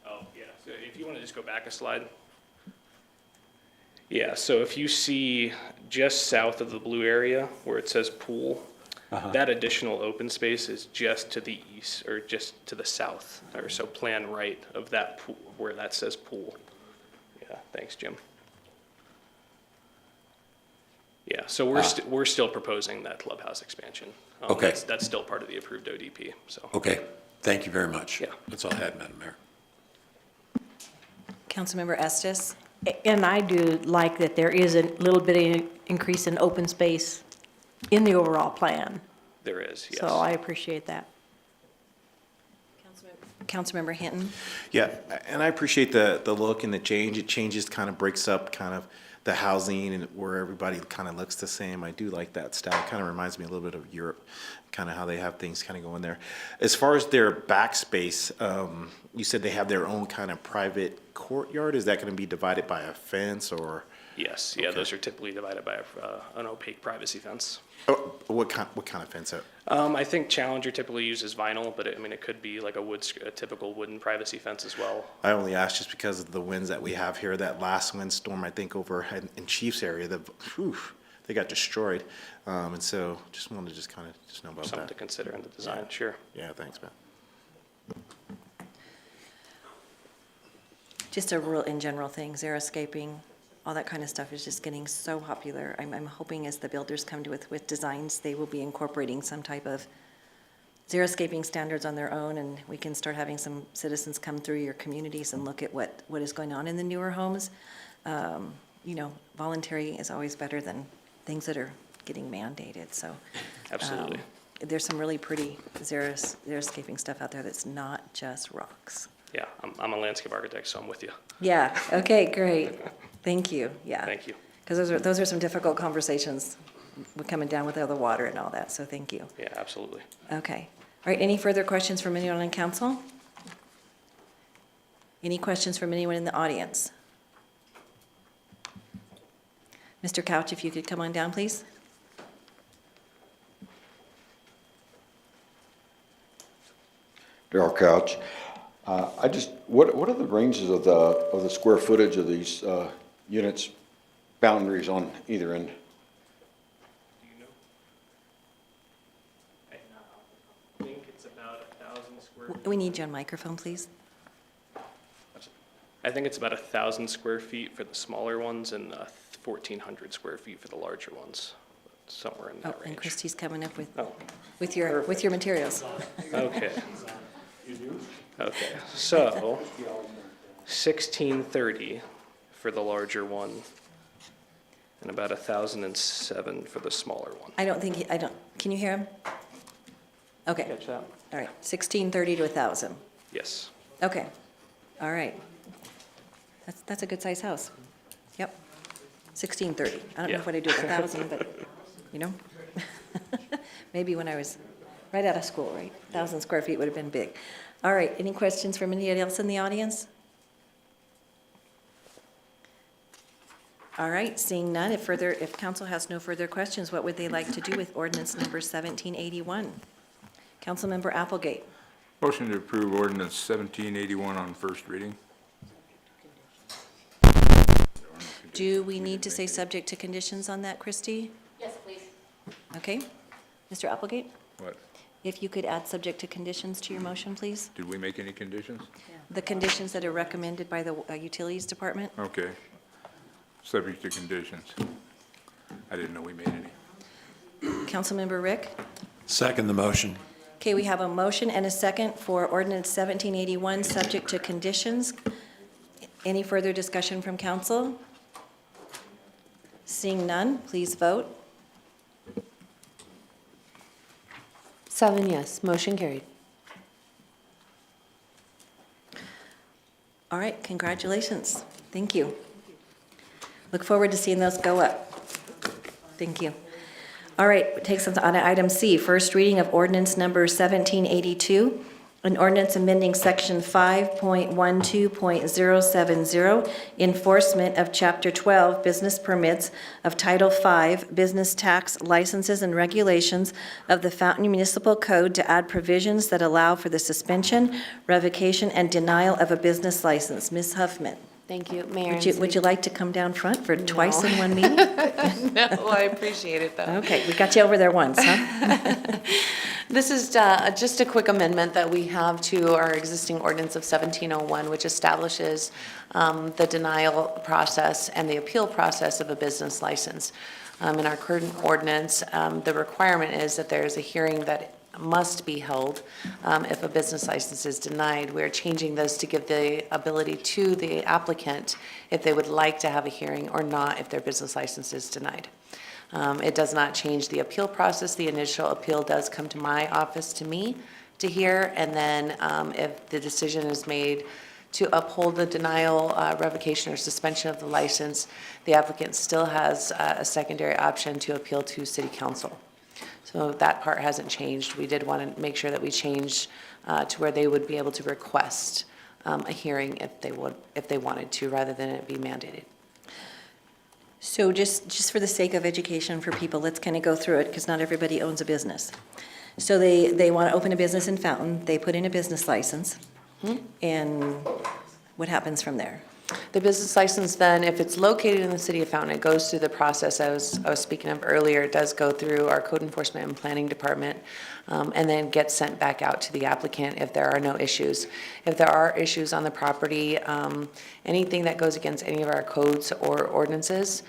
Oh, yeah, so if you want to just go back a slide. Yeah, so if you see just south of the blue area where it says pool, that additional open space is just to the east, or just to the south, or so plan right of that pool, where that says pool. Yeah, thanks, Jim. Yeah, so we're still proposing that clubhouse expansion. Okay. That's still part of the approved ODP, so. Okay, thank you very much. Yeah. That's all I had, Madam Mayor. Councilmember Estes? And I do like that there is a little bit of increase in open space in the overall plan. There is, yes. So I appreciate that. Councilmember Hinton? Yeah, and I appreciate the look and the change. It changes, kind of breaks up kind of the housing and where everybody kind of looks the same. I do like that style. It kind of reminds me a little bit of Europe, kind of how they have things kind of going there. As far as their backspace, you said they have their own kind of private courtyard. Is that going to be divided by a fence or? Yes, yeah, those are typically divided by an opaque privacy fence. Oh, what kind of fence? I think Challenger typically uses vinyl, but it could be like a typical wooden privacy fence as well. I only asked just because of the winds that we have here. That last windstorm, I think, over in Chiefs area, they got destroyed. And so just wanted to just kind of know about Something that. to consider in the design, sure. Yeah, thanks, man. Just a real in general thing, xeriscaping, all that kind of stuff is just getting so popular. I'm hoping as the builders come with designs, they will be incorporating some type of xeriscaping standards on their own, and we can start having some citizens come through your communities and look at what is going on in the newer homes. You know, voluntary is always better than things that are getting mandated, so. Absolutely. There's some really pretty xeriscaping stuff out there that's not just rocks. Yeah, I'm a landscape architect, so I'm with you. Yeah, okay, great. Thank you, yeah. Thank you. Because those are some difficult conversations, with coming down with all the water and all that, so thank you. Yeah, absolutely. Okay. All right, any further questions from anyone on council? Any questions from anyone in the audience? Mr. Couch, if you could come on down, please. Darrell Couch. What are the ranges of the square footage of these units, boundaries on either end? I think it's about 1,000 square. We need you on microphone, please. I think it's about 1,000 square feet for the smaller ones and 1,400 square feet for the larger ones, somewhere in that Oh, and range. Christie's coming up Oh. with your materials. Okay. Okay, so 1,630 for the larger one and about 1,007 for the smaller one. Can you hear him? Okay. Catch that? All right, 1,630 to 1,000. Yes. Okay, all right. That's a good size house. Yep, 1,630. I don't know Yeah. what I do with 1,000, but, you know. Maybe when I was right out of school, right? 1,000 square feet would have been big. All right, any questions from anybody else in the audience? All right, seeing none, if council has no further questions, what would they like to do with ordinance number 1781? Councilmember Applegate. Motion to approve ordinance 1781 on first reading. Do we need to say subject to conditions on that, Christie? Yes, please. Okay. Mr. Applegate, What, if you could add subject to conditions to your motion, please? did we make any conditions? The conditions that are recommended by the Utilities Department? Okay. Subject to conditions. I didn't know we made any. Councilmember Rick? Second the motion. Okay, we have a motion and a second for ordinance 1781, subject to conditions. Any further discussion from council? Seeing none, please vote. 7 yes, motion carried. All right, congratulations. Thank you. Look forward to seeing those go up. Thank you. All right, it takes us on to item C, first reading of ordinance number 1782, an ordinance amending section 5.12.070, enforcement of chapter 12, business permits of title 5, business tax licenses and regulations of the Fountain Municipal Code to add provisions that allow for the suspension, revocation, and denial of a business license. Ms. Huffman, Thank you, Mayor. would you like to come down front for twice in one meeting? No, I appreciate it, though. Okay, we got you over there once, huh? This is just a quick amendment that we have to our existing ordinance of 1701, which establishes the denial process and the appeal process of a business license. In our current ordinance, the requirement is that there is a hearing that must be held if a business license is denied. We're changing this to give the ability to the applicant if they would like to have a hearing or not if their business license is denied. It does not change the appeal process. The initial appeal does come to my office, to me, to hear, and then if the decision is made to uphold the denial, revocation, or suspension of the license, the applicant still has a secondary option to appeal to City Council. So that part hasn't changed. We did want to make sure that we changed to where they would be able to request a hearing if they wanted to, rather than it be mandated. So just for the sake of education for people, let's kind of go through it, because not everybody owns a business. So they want to open a business in Fountain, they put in a business license, and what happens from there? The business license then, if it's located in the city of Fountain, it goes through the process I was speaking of earlier. It does go through our code enforcement and planning department, and then gets sent back out to the applicant if there are no issues. If there are issues on the property, anything that goes against any of our codes or ordinances,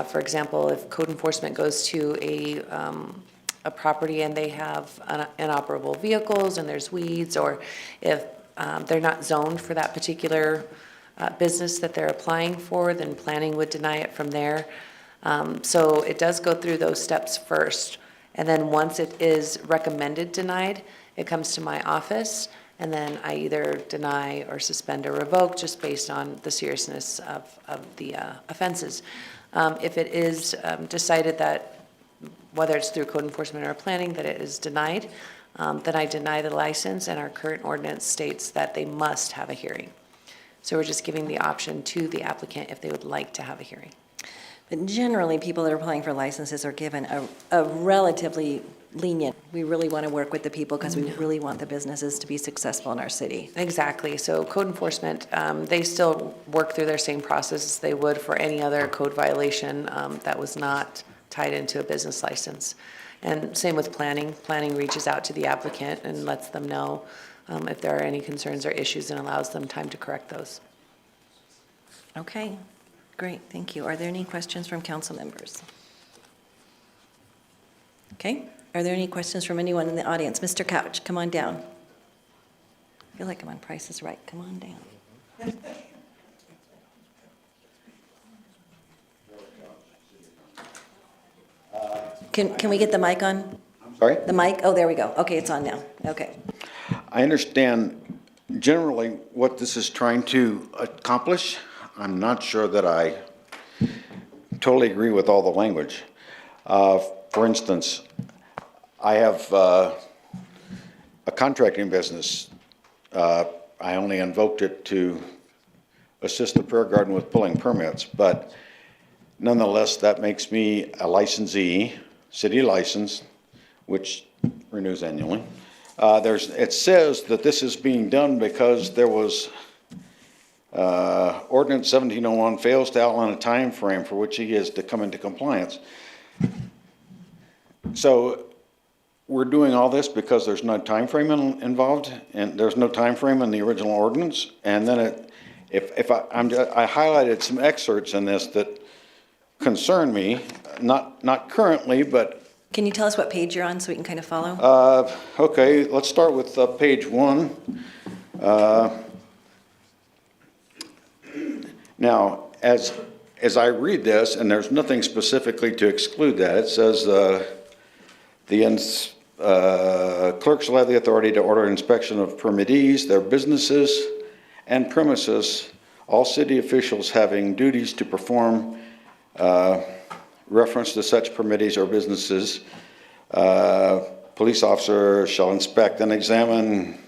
for example, if code enforcement goes to a a property and they have inoperable vehicles and there's weeds, or if they're not zoned for that particular business that they're applying for, then planning would deny it from there. So it does go through those steps first. And then once it is recommended denied, it comes to my office, and then I either deny or suspend or revoke just based on the seriousness of the offenses. If it is decided that, whether it's through code enforcement or planning, that it is denied, then I deny the license, and our current ordinance states that they must have a hearing. So we're just giving the option to the applicant if they would like to have a hearing. But generally, people that are applying for licenses are given a relatively lenient, we really want to work with the people because we really want the businesses to be successful in our city. Exactly. So code enforcement, they still work through their same process as they would for any other code violation that was not tied into a business license. And same with planning. Planning reaches out to the applicant and lets them know if there are any concerns or issues and allows them time to correct those. Okay, great, thank you. Are there any questions from council members? Okay, are there any questions from anyone in the audience? Mr. Couch, come on down. I feel like I'm on Price is Right. Come on down. Can we get the mic on? Sorry? The mic? Oh, there we go. Okay, it's on now. Okay. I understand generally what this is trying to accomplish. I'm not sure that I totally agree with all the language. For instance, I have a contracting business. I only invoked it to assist the prayer garden with pulling permits, but nonetheless, that makes me a licensee, city license, which renews annually. It says that this is being done because there was Ordinance 1701 fails to outline a time frame for which he is to come into compliance. So we're doing all this because there's no time frame involved, and there's no time frame in the original ordinance. And then I highlighted some excerpts in this that concern me, not currently, but. Can you tell us what page you're on so we can kind of follow? Okay, let's start with page 1. Now, as I read this, and there's nothing specifically to exclude that, it says the clerk shall have the authority to order inspection of permittees, their businesses and premises, all city officials having duties to perform reference to such permittees or businesses. Police officer shall inspect and examine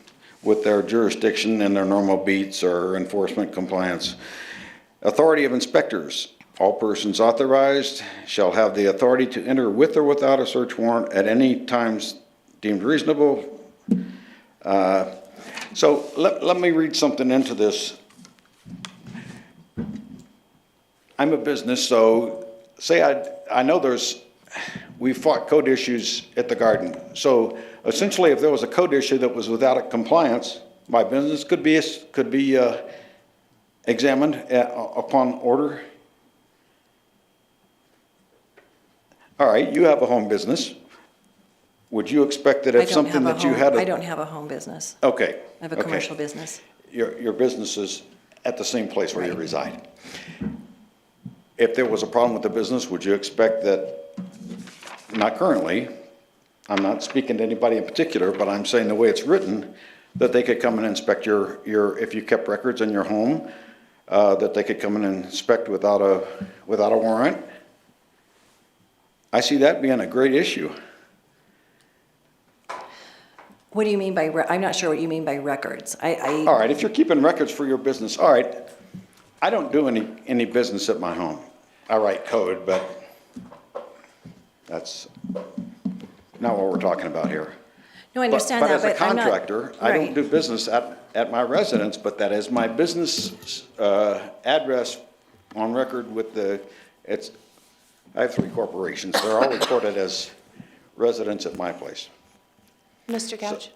with their jurisdiction and their normal beats or enforcement compliance. Authority of inspectors. All persons authorized shall have the authority to enter with or without a search warrant at any times deemed reasonable. So let me read something into this. I'm a business, so say I know we fought code issues at the garden. So essentially, if there was a code issue that was without a compliance, my business could be examined upon order. All right, you have a home business. Would you expect that if something that you had? I don't have a home business. Okay. I have a commercial business. Your business is at the same place where you reside. If there was a problem with the business, would you expect that, not currently, I'm not speaking to anybody in particular, but I'm saying the way it's written, that they could come and inspect if you kept records in your home, that they could come in and inspect without a warrant? I see that being a great issue. What do you mean by, I'm not sure what you mean by records. All right, if you're keeping records for your business, all right. I don't do any business at my home. I write code, but that's not what we're talking about here. No, I understand that, but I'm not. But as a contractor, I don't do business at my residence, but that is my business address on record with I have 3 corporations. They're all recorded as residents at my place. Mr. Couch,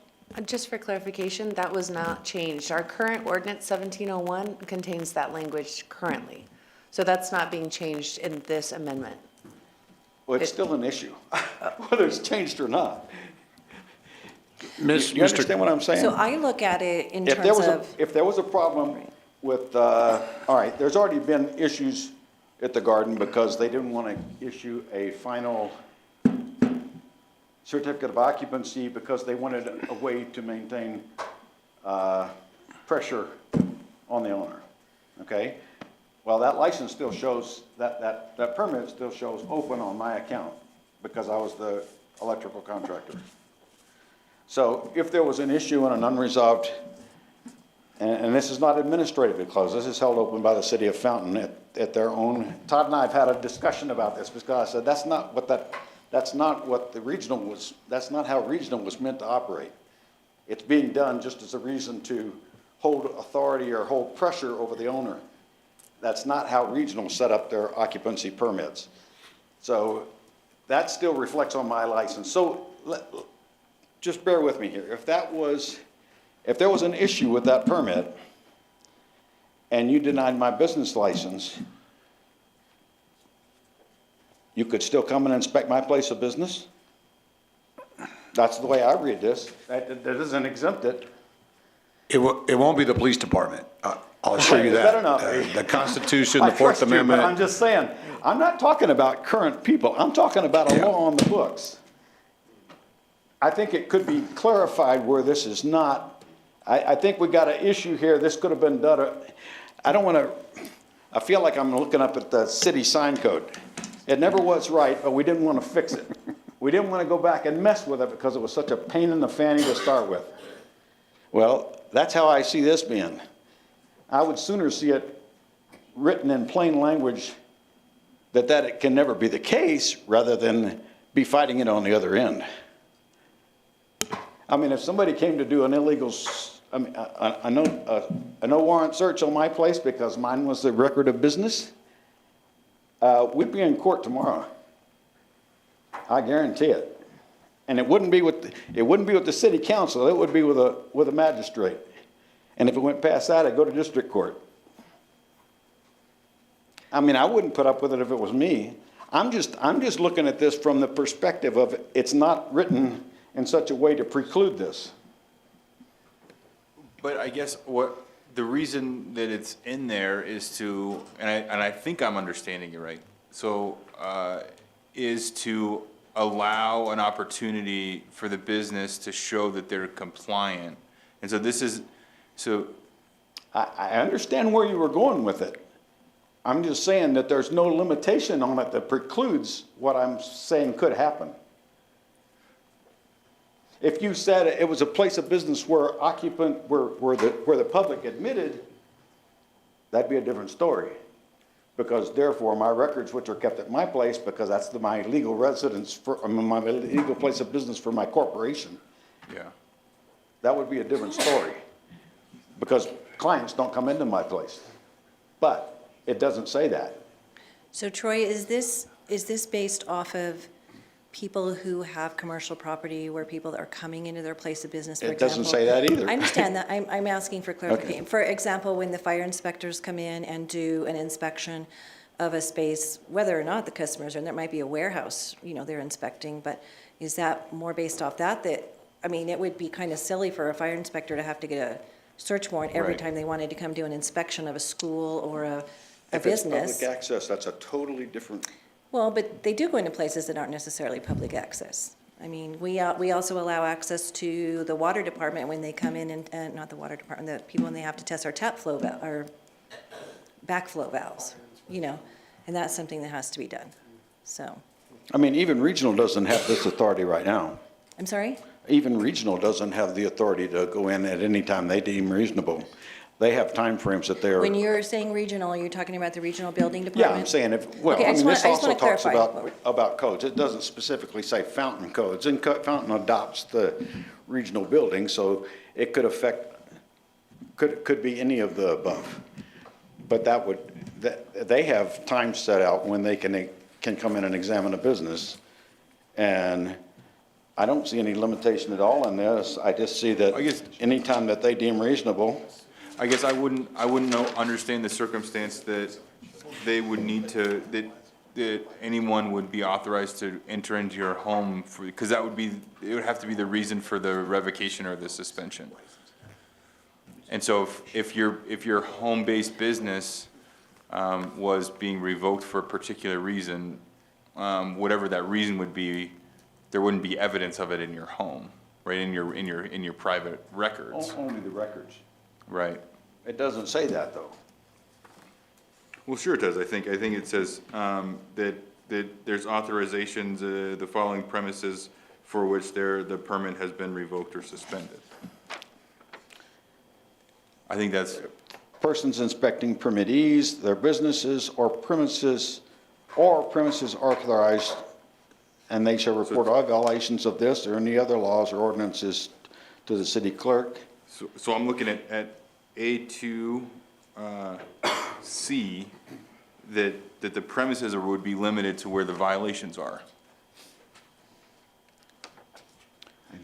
just for clarification, that was not changed. Our current ordinance 1701 contains that language currently. So that's not being changed in this amendment. Well, it's still an issue, whether it's changed or not. Miss- You understand what I'm saying? So I look at it in If there terms was a, of, if there was a problem with, all right, there's already been issues at the garden because they didn't want to issue a final certificate of occupancy because they wanted a way to maintain, pressure on the owner, okay? Well, that license still shows, that permit still shows open on my account because I was the electrical contractor. So if there was an issue and an unresolved, and this is not administratively closed, this is held open by the city of Fountain at their own, Todd and I have had a discussion about this because I said, that's not what the regional was, that's not how regional was meant to operate. It's being done just as a reason to hold authority or hold pressure over the owner. That's not how regional set up their occupancy permits. So that still reflects on my license. So just bear with me here. If there was an issue with that permit and you denied my business license, you could still come and inspect my place of business? That's the way I read this. That doesn't exempt it. It won't be the police department. I'll assure you It that. better not be. The Constitution, I the Fourth trust you, but Amendment. I'm just saying, I'm not talking about current people. I'm talking about a law on the books. I think it could be clarified where this is not. I think we got an issue here. This could have been done. I feel like I'm looking up at the city sign code. It never was right, but we didn't want to fix it. We didn't want to go back and mess with it because it was such a pain in the fanny to start with. Well, that's how I see this being. I would sooner see it written in plain language that it can never be the case rather than be fighting it on the other end. I mean, if somebody came to do an illegal, a no warrant search on my place because mine was the record of business, we'd be in court tomorrow. I guarantee it. And it wouldn't be with the city council, it would be with a magistrate. And if it went past that, I'd go to district court. I mean, I wouldn't put up with it if it was me. I'm just looking at this from the perspective of it's not written in such a way to preclude this. But I guess the reason that it's in there is to, and I think I'm understanding you right, so, is to allow an opportunity for the business to show that they're compliant. And so this is, so. I understand where you were going with it. I'm just saying that there's no limitation on it that precludes what I'm saying could happen. If you said it was a place of business where the public admitted, that'd be a different story. Because therefore, my records, which are kept at my place, because that's my legal residence, my legal place of business for my corporation. Yeah. That would be a different story. Because clients don't come into my place. But it doesn't say that. so Troy, is this based off of people who have commercial property where people are coming into their place of business, for It example? doesn't say that either. I understand that. I'm asking for clarification. Okay. For example, when the fire inspectors come in and do an inspection of a space, whether or not the customers are, and there might be a warehouse, they're inspecting, but is that more based off that, I mean, it would be kind of silly for a fire inspector to have to get a search warrant every Right. time they wanted to come do an inspection of a school or a If it's business. public access, that's a totally different. Well, but they do go into places that aren't necessarily public access. I mean, we also allow access to the water department when they come in and not the water department, the people when they have to test our tap flow, our backflow valves, and that's something that has to be done, so. I mean, even regional doesn't have this authority right now. I'm sorry? Even regional doesn't have the authority to go in at any time they deem reasonable. They have timeframes that they're. When you're saying regional, you're talking about the regional building Yeah, department? I'm saying Okay, I just this wanna also talks clarify. about codes. It doesn't specifically say Fountain codes, and Fountain adopts the regional building, so it could could be any of the above. But they have time set out when they can come in and examine a business. And I don't see any limitation at all in this. I just see that anytime that they deem reasonable. I guess I wouldn't understand the circumstance that they would need to, that that anyone would be authorized to enter into your home for, because that would be, it would have to be the reason for the revocation or the suspension. And so if your home-based business, was being revoked for a particular reason, whatever that reason would be, there wouldn't be evidence of it in your home, right, in your private records. Only the records. Right. It doesn't say that, though. Well, sure it does. I think it says, that there's authorizations, the following premises for which the permit has been revoked or suspended. I think that's, Persons inspecting permittees, their businesses, or premises authorized, and they shall report all violations of this or any other laws or ordinances to the city clerk. so I'm looking at A2, C, that the premises would be limited to where the violations are.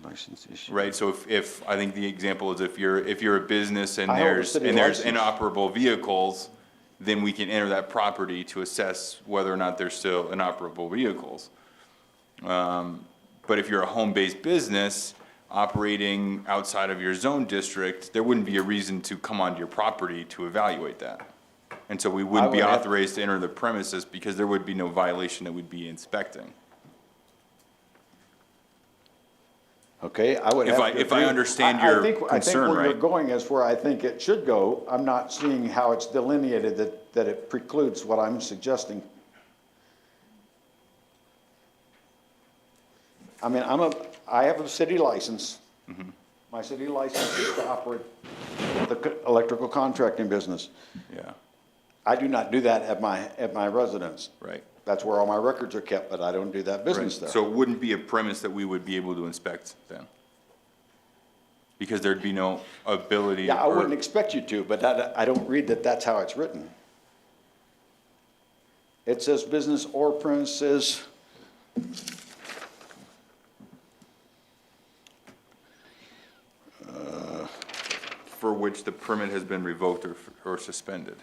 License issue. Right, so if, I think the example is if you're a business and I hold a there's city license. inoperable vehicles, then we can enter that property to assess whether or not there's still inoperable vehicles. But if you're a home-based business operating outside of your zone district, there wouldn't be a reason to come onto your property to evaluate that. And so we wouldn't be would have- authorized to enter the premises because there would be no violation that we'd be inspecting. Okay, I would If have I- to if I agree. understand I your think concern where you're right. going is where I think it should go. I'm not seeing how it's delineated that it precludes what I'm suggesting. I mean, I have a city license. Mm-hmm. My city license is to operate the electrical contracting business. Yeah. I do not do that at my residence. Right. That's where all my records are kept, but I don't do that business Right. there. So it wouldn't be a premise that we would be able to inspect then? Because there'd be no ability Yeah, I or- wouldn't expect you to, but I don't read that that's how it's written. It says business or premises. for which the permit has been revoked or suspended.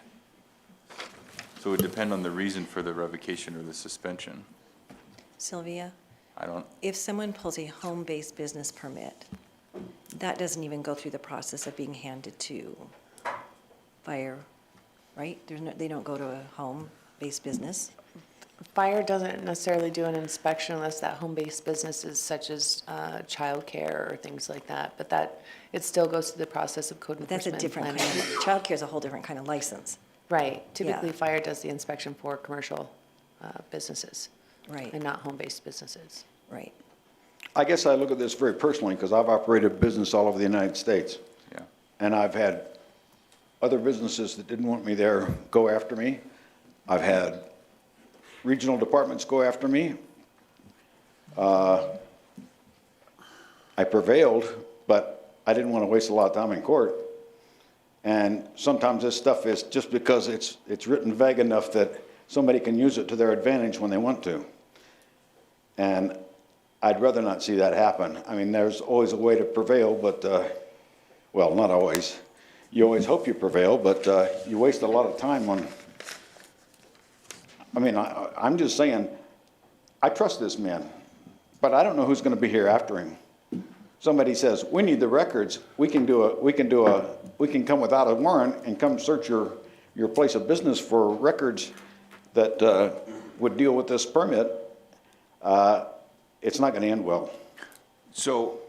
So it would depend on the reason for the revocation or the suspension. Sylvia, I don't, if someone pulls a home-based business permit, that doesn't even go through the process of being handed to fire, right? They don't go to a home-based business. Fire doesn't necessarily do an inspection unless that home-based business is such as childcare or things like that, but that, it still goes through the process of code But that's enforcement. a different planning. kind of, childcare is a whole different kind of license. Right, typically Yeah. fire does the inspection for commercial businesses. Right. And not home-based businesses. Right. I guess I look at this very personally because I've operated a business all over the United States. yeah. And I've had other businesses that didn't want me there go after me. I've had regional departments go after me. I prevailed, but I didn't want to waste a lot of time in court. And sometimes this stuff is just because it's written vague enough that somebody can use it to their advantage when they want to. And I'd rather not see that happen. I mean, there's always a way to prevail, but, well, not always. You always hope you prevail, but you waste a lot of time on, I mean, I'm just saying, I trust this man, but I don't know who's going to be here after him. Somebody says, we need the records, we can come without a warrant and come search your place of business for records that would deal with this permit. It's not going to end well. So,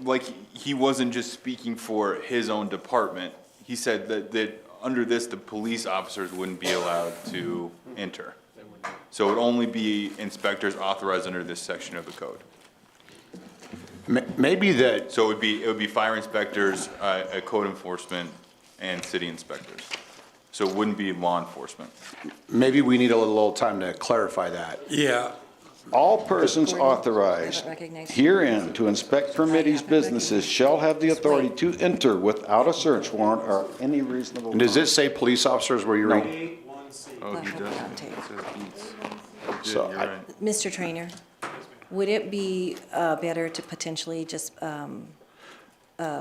like, he wasn't just speaking for his own department. He said that under this, the police officers wouldn't be allowed to enter. So it would only be inspectors authorized under this section of the code. Maybe that, So it would be fire inspectors, code enforcement, and city inspectors. So it wouldn't be law enforcement. maybe we need a little time to clarify that. Yeah, All persons authorized herein to inspect permittees businesses shall have the authority to enter without a search warrant or any reasonable. And does it say police officers where you're reading? Oh, he does. So You're I- right. Mr. Trainer, would it be better to potentially just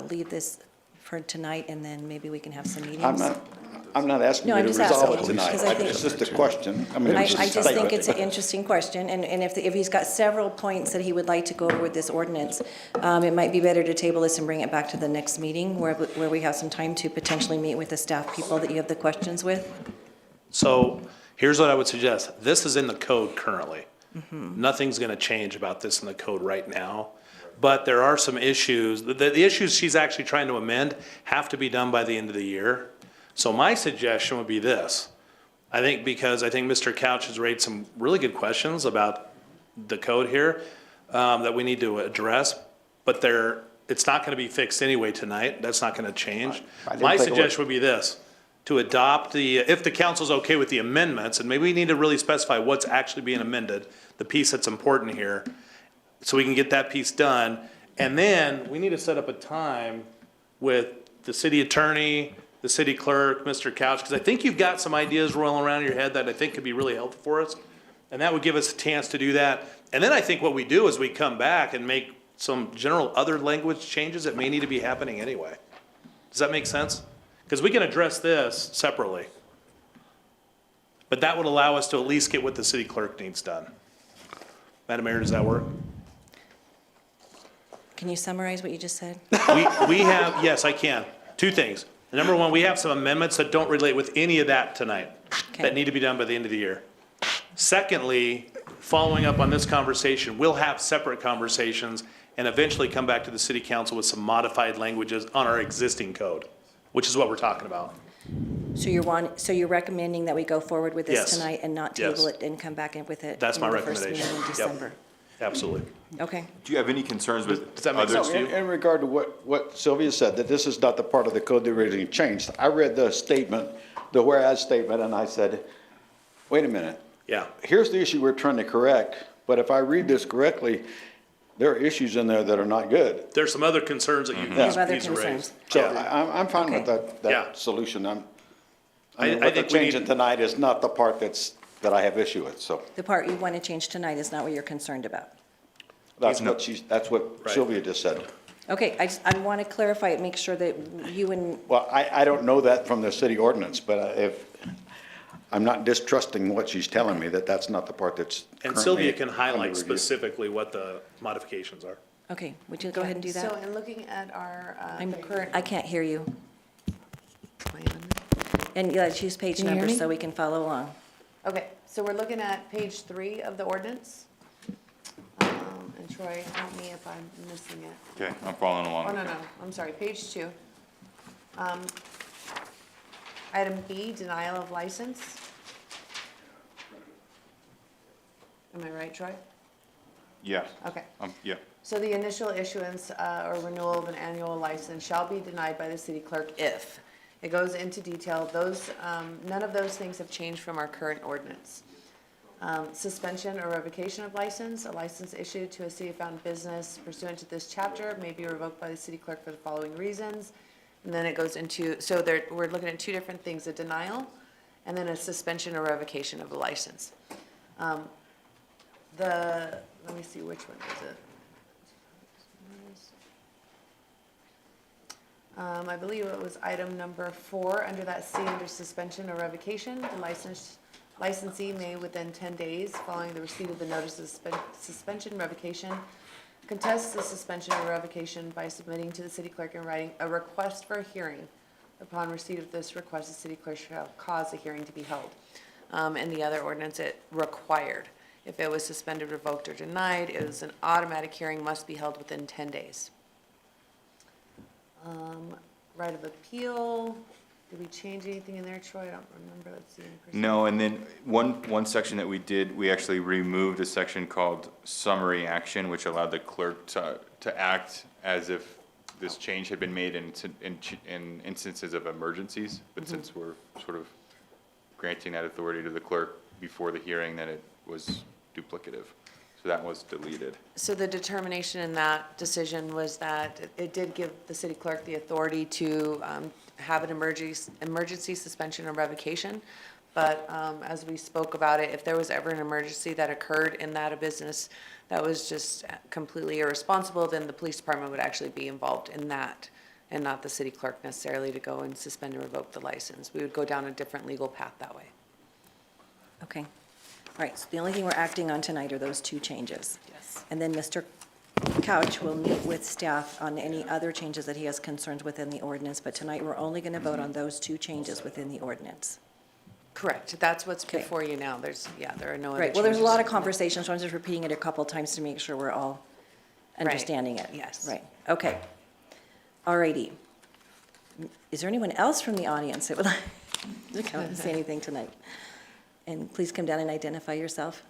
leave this for tonight and then maybe we can have some meetings? I'm not asking No, you I'm to just resolve it asking, tonight. because I think- It's just a question. I mean, I it's just a just think statement. it's an interesting question, and if he's got several points that he would like to go over with this ordinance, it might be better to table this and bring it back to the next meeting, where we have some time to potentially meet with the staff people that you have the questions with. So here's what I would suggest. This is in the code currently. Nothing's going to change about this in the code right now. But there are some issues, the issues she's actually trying to amend have to be done by the end of the year. So my suggestion would be this. I think Mr. Couch has raised some really good questions about the code here that we need to address, but it's not going to be fixed anyway tonight. That's not going to change. My suggestion would be this, to adopt if the council's okay with the amendments, and maybe we need to really specify what's actually being amended, the piece that's important here, so we can get that piece done. And then we need to set up a time with the city attorney, the city clerk, Mr. Couch, because I think you've got some ideas rolling around in your head that I think could be really helpful for us. And that would give us a chance to do that. And then I think what we do is we come back and make some general other language changes that may need to be happening anyway. Does that make sense? Because we can address this separately. But that would allow us to at least get what the city clerk needs done. Madam Mayor, does that work? Can you summarize what you just said? We have, yes, I can. Two things. Number one, we have some amendments that don't relate with any of that tonight, that need to be done by the end of the year. Secondly, following up on this conversation, we'll have separate conversations and eventually come back to the city council with some modified languages on our existing code, which is what we're talking about. So you're recommending that we go forward with this Yes. tonight and not Yes. table it and come back in with it? That's my in the first recommendation. meeting in Yep. December? Absolutely. Okay. Do you have any concerns with Does that make others? sense to you? In regard to what Sylvia said, that this is not the part of the code that really changed, I read the statement, the whereas statement, and I said, wait a minute. Yeah. Here's the issue we're trying to correct, but if I read this correctly, there are issues in there that are not good. There's some other concerns that you There's other need to raise. concerns. So Yeah. I'm fine with Okay. that Yeah. solution. I mean, I what they're think we need- changing tonight is not the part that I have issue with, so The part you want to change tonight is not what you're concerned about? that's what Right. Sylvia just said. Okay, I want to clarify it, make sure that you and, Well, I don't know that from the city ordinance, but I'm not distrusting what she's telling me, that's not the part that's And currently Sylvia can under highlight review. specifically what the modifications are. okay, would you go ahead and do So that? in looking at our, I'm the current. I can't hear you. plan. And yeah, choose page Can you hear numbers me? so we can follow along. Okay, so we're looking at page 3 of the ordinance. And Troy, help me if I'm missing it. Okay, I'm following along. Oh, no, I'm sorry, page 2. Item B, denial of license. Am I right, Troy? Yeah. Okay. Yeah. So the initial issuance or renewal of an annual license shall be denied by the city clerk if. It goes into detail. None of those things have changed from our current ordinance. Suspension or revocation of license. A license issued to a city-found business pursuant to this chapter may be revoked by the city clerk for the following reasons. And then it goes into, we're looking at two different things, a denial and then a suspension or revocation of the license. Let me see, which one is it? I believe it was item number 4, under that C, under suspension or revocation. The licensee may, within 10 days following the receipt of the notice of suspension, revocation, contest the suspension or revocation by submitting to the city clerk in writing a request for a hearing. Upon receipt of this request, the city clerk shall cause a hearing to be held. In the other ordinance, it required. If it was suspended, revoked, or denied, it was an automatic hearing must be held within 10 days. Right of appeal, did we change anything in there, Troy? I don't remember, let's see. No, and then one section that we did, we actually removed a section called summary action, which allowed the clerk to act as if this change had been made in instances of emergencies. But since we're sort of granting that authority to the clerk before the hearing, then it was duplicative. So that was deleted. So the determination in that decision was that it did give the city clerk the authority to have an emergency suspension or revocation. But as we spoke about it, if there was ever an emergency that occurred in that business that was just completely irresponsible, then the police department would actually be involved in that and not the city clerk necessarily to go and suspend and revoke the license. We would go down a different legal path that way. Okay. All right, so the only thing we're acting on tonight are those two changes. Yes. And then Mr. Couch will meet with staff on any other changes that he has concerns within the ordinance, but tonight we're only going to vote on those two changes within the ordinance. Correct. That's what's Okay. before you now. There are no other Right, well, there's a lot of changes. conversations, so I'm just repeating it a couple times to make sure we're all Right. understanding it. Yes. Right, okay. All righty. Is there anyone else from the audience that would like to come and say anything tonight? And please come down and identify yourself.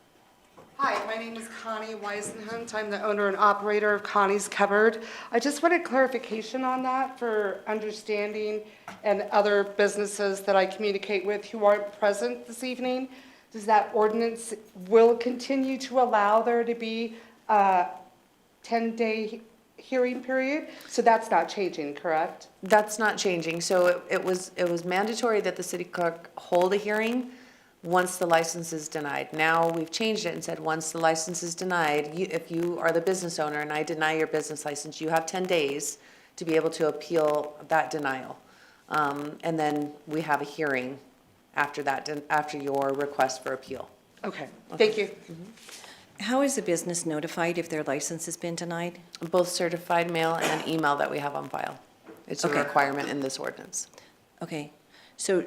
Hi, my name is Connie Weisenhunt. I'm the owner and operator of Connie's Cupboard. I just wanted clarification on that for understanding and other businesses that I communicate with who aren't present this evening. Does that ordinance will continue to allow there to be a 10-day hearing period? So that's not changing, correct? That's not changing. So it was mandatory that the city clerk hold a hearing once the license is denied. Now, we've changed it and said, once the license is denied, if you are the business owner and I deny your business license, you have 10 days to be able to appeal that denial. And then we have a hearing after that, after your request for appeal. Okay, thank you. How is a business notified if their license has been denied? Both certified mail and email that we have on file. It's a Okay. requirement in this ordinance. Okay, so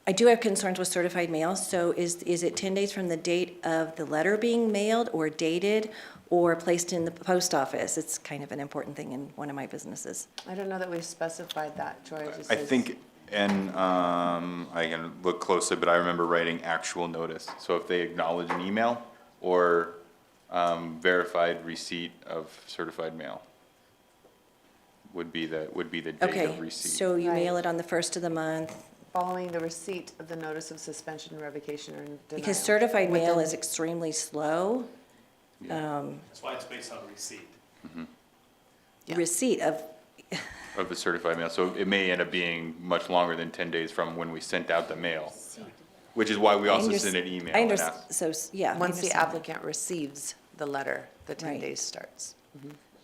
I do have concerns with certified mail, so is it 10 days from the date of the letter being mailed or dated or placed in the post office? It's kind of an important thing in one of my businesses. I don't know that we've specified that, Troy. It just I says- think, and I can look closely, but I remember writing actual notice. So if they acknowledge an email or verified receipt of certified mail would be the date Okay, of receipt. so you mail Right. it on the first of the month, Following the receipt of the notice of suspension, revocation, or denial. because certified mail Within- is extremely slow. That's why it's based on receipt. Receipt of, Of the certified mail, so it may end up being much longer than 10 days from when we sent out the mail, which is why we also send an email. I and understand, ask- so, yeah. I Once the understand. applicant receives the letter, the 10 Right. days starts.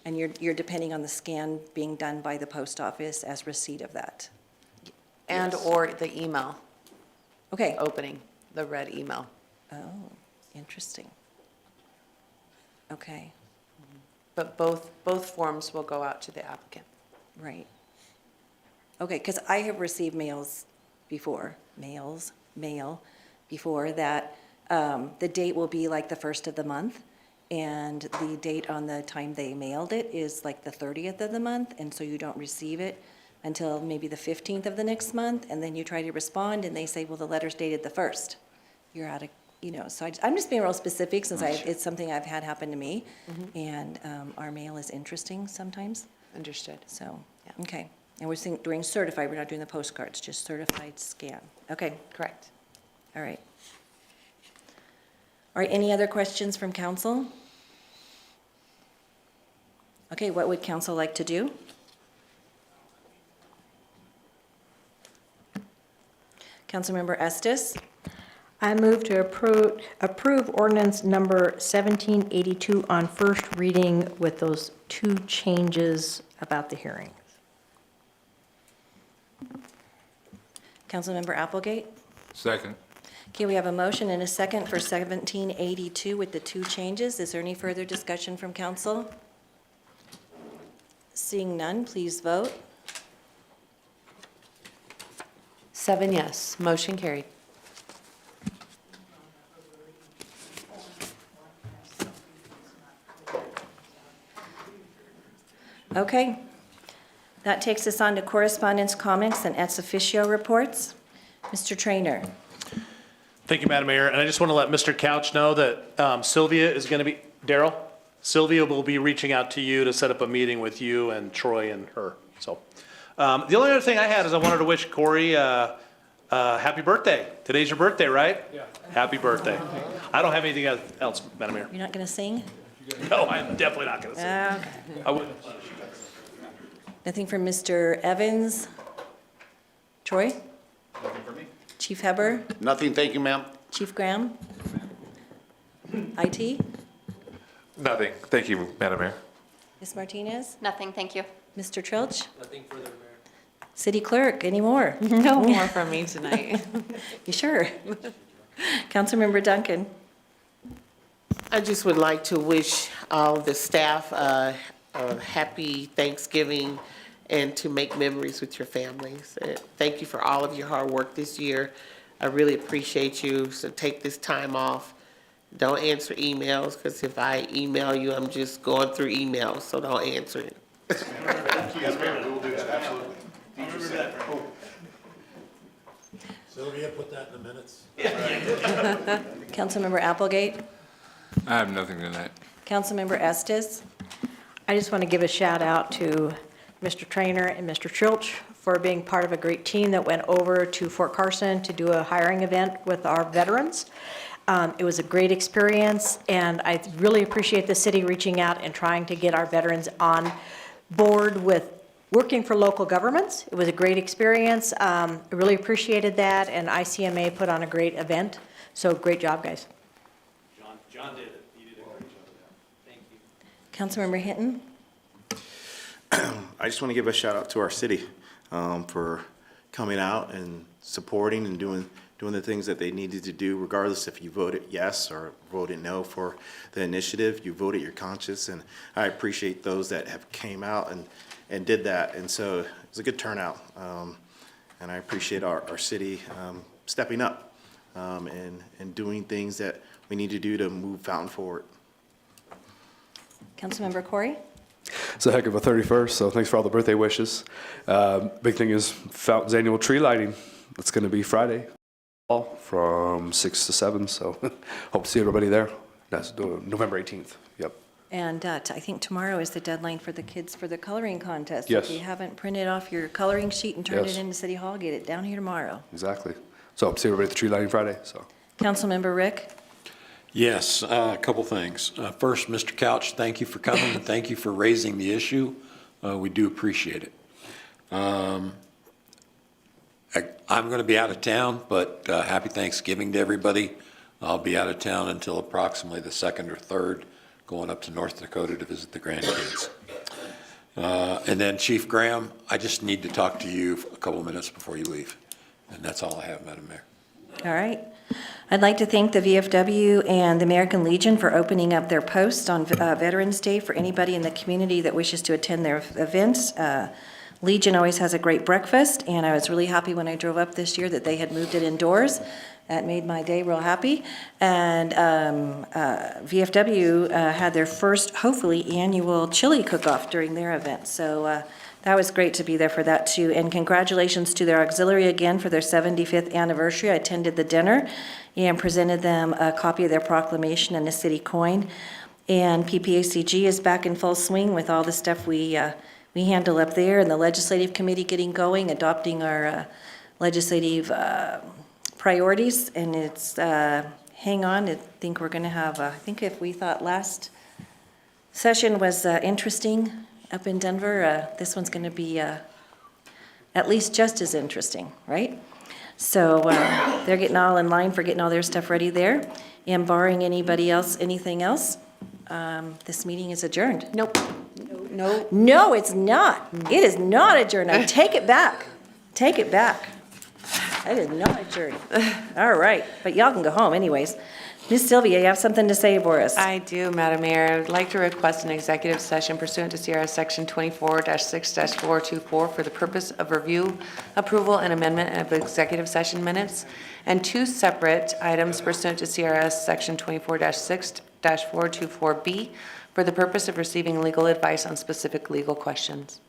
And you're depending on the scan being done by the post office as receipt of that. And/or the email Okay. opening, the red email. Oh, interesting. Okay, But both forms will go out to the applicant. right. Okay, because I have received mail before that the date will be like the first of the month, and the date on the time they mailed it is like the 30th of the month, and so you don't receive it until maybe the 15th of the next month, and then you try to respond, and they say, well, the letter's dated the 1st. You're out of, so I'm just being real specific, since it's something I've had happen to me, and our mail is interesting sometimes, Understood. so, Yeah. okay. And we're doing certified, we're not doing the postcards, just certified scan. Okay, Correct. all right. All right, any other questions from council? Okay, what would council like to do? Councilmember Estes? I move to approve ordinance number 1782 on first reading with those two changes about the hearings. Councilmember Applegate? Second. Okay, we have a motion and a second for 1782 with the two changes. Is there any further discussion from council? Seeing none, please vote. 7 yes, motion carried. Okay. That takes us on to correspondence, comments, and ex officio reports. Mr. Trainer. Thank you, Madam Mayor. And I just want to let Mr. Couch know that Sylvia is going to be, Daryl, Sylvia will be reaching out to you to set up a meeting with you and Troy and her. So the only other thing I had is I wanted to wish Corey happy birthday. Today's your birthday, right? Yeah. Happy birthday. I don't have anything else, Madam Mayor. You're not going to sing? No, I'm definitely not going to say. Okay. I wouldn't. Nothing from Mr. Evans? Troy? Nothing for me. Chief Heber? Nothing, thank you, ma'am. Chief Graham? IT? Nothing. Thank you, Madam Mayor. Ms. Martinez? Nothing, thank you. Mr. Trilch? Nothing further, Mayor. City Clerk, any more? No more from me tonight. You sure? Councilmember Duncan. I just would like to wish all the staff a happy Thanksgiving and to make memories with your families. Thank you for all of your hard work this year. I really appreciate you, so take this time off. Don't answer emails, because if I email you, I'm just going through emails, so don't answer it. Yes, ma'am, we will do that, absolutely. Sylvia, put that in the minutes. Councilmember Applegate. I have nothing tonight. Councilmember Estes. I just want to give a shout out to Mr. Trainer and Mr. Chilch for being part of a great team that went over to Fort Carson to do a hiring event with our veterans. It was a great experience, and I really appreciate the city reaching out and trying to get our veterans on board with working for local governments. It was a great experience. I really appreciated that, and ICMA put on a great event. So great job, guys. John did it. He did a great job. Thank you. Councilmember Hinton. I just want to give a shout out to our city for coming out and supporting and doing the things that they needed to do, regardless if you voted yes or voted no for the initiative. You voted your conscience, and I appreciate those that have came out and did that. And so it was a good turnout, and I appreciate our city stepping up and doing things that we need to do to move Fountain forward. Councilmember Corey. It's a heck of a 31st, so thanks for all the birthday wishes. Big thing is Fountain's annual tree lighting. It's going to be Friday from 6 to 7, so hope to see everybody there. That's November 18th. Yep. And I think tomorrow is the deadline for the kids for the coloring contest. Yes. If you haven't printed off your coloring sheet and turned Yes. it into City Hall, get it down here tomorrow. Exactly. So hope to see everybody at the tree lighting Friday. So. Councilmember Rick. Yes, a couple things. First, Mr. Couch, thank you for coming, and thank you for raising the issue. We do appreciate it. I'm going to be out of town, but happy Thanksgiving to everybody. I'll be out of town until approximately the 2nd or 3rd, going up to North Dakota to visit the grandkids. And then Chief Graham, I just need to talk to you for a couple of minutes before you leave. And that's all I have, Madam Mayor. All right. I'd like to thank the VFW and the American Legion for opening up their post on Veterans Day for anybody in the community that wishes to attend their events. Legion always has a great breakfast, and I was really happy when I drove up this year that they had moved it indoors. That made my day real happy. And VFW had their first, hopefully, annual chili cook-off during their event. So that was great to be there for that, too. And congratulations to their auxiliary again for their 75th anniversary. I attended the dinner and presented them a copy of their proclamation and a city coin. And PPACG is back in full swing with all the stuff we handle up there, and the legislative committee getting going, adopting our legislative priorities. And it's, hang on, I think we're going to have, I think if we thought last session was interesting up in Denver, this one's going to be at least just as interesting, right? So they're getting all in line for getting all their stuff ready there. And barring anybody else, anything else, this meeting is adjourned. Nope. No. No, it's not. It is not adjourned. I take it back. Take it back. It is not adjourned. All right, but y'all can go home anyways. Ms. Sylvia, you have something to say for us? I do, Madam Mayor. I would like to request an executive session pursuant to CRS Section 24-6-424 for the purpose of review, approval, and amendment of executive session minutes, and 2 separate items pursuant to CRS Section 24-6-424B for the purpose of receiving legal advice on specific legal questions.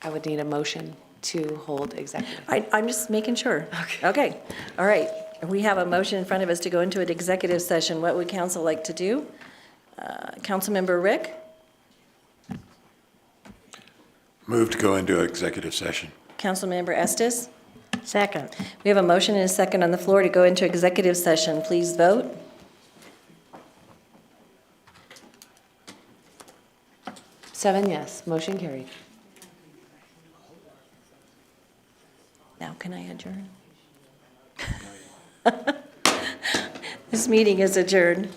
I would need a motion to hold executive. I'm just making sure. Okay, all right. We have a motion in front of us to go into an executive session. What would council like to do? Councilmember Rick? Move to go into executive session. Councilmember Estes? Second. We have a motion and a second on the floor to go into executive session. Please vote. Seven yes, motion carried. Now can I adjourn? This meeting is adjourned.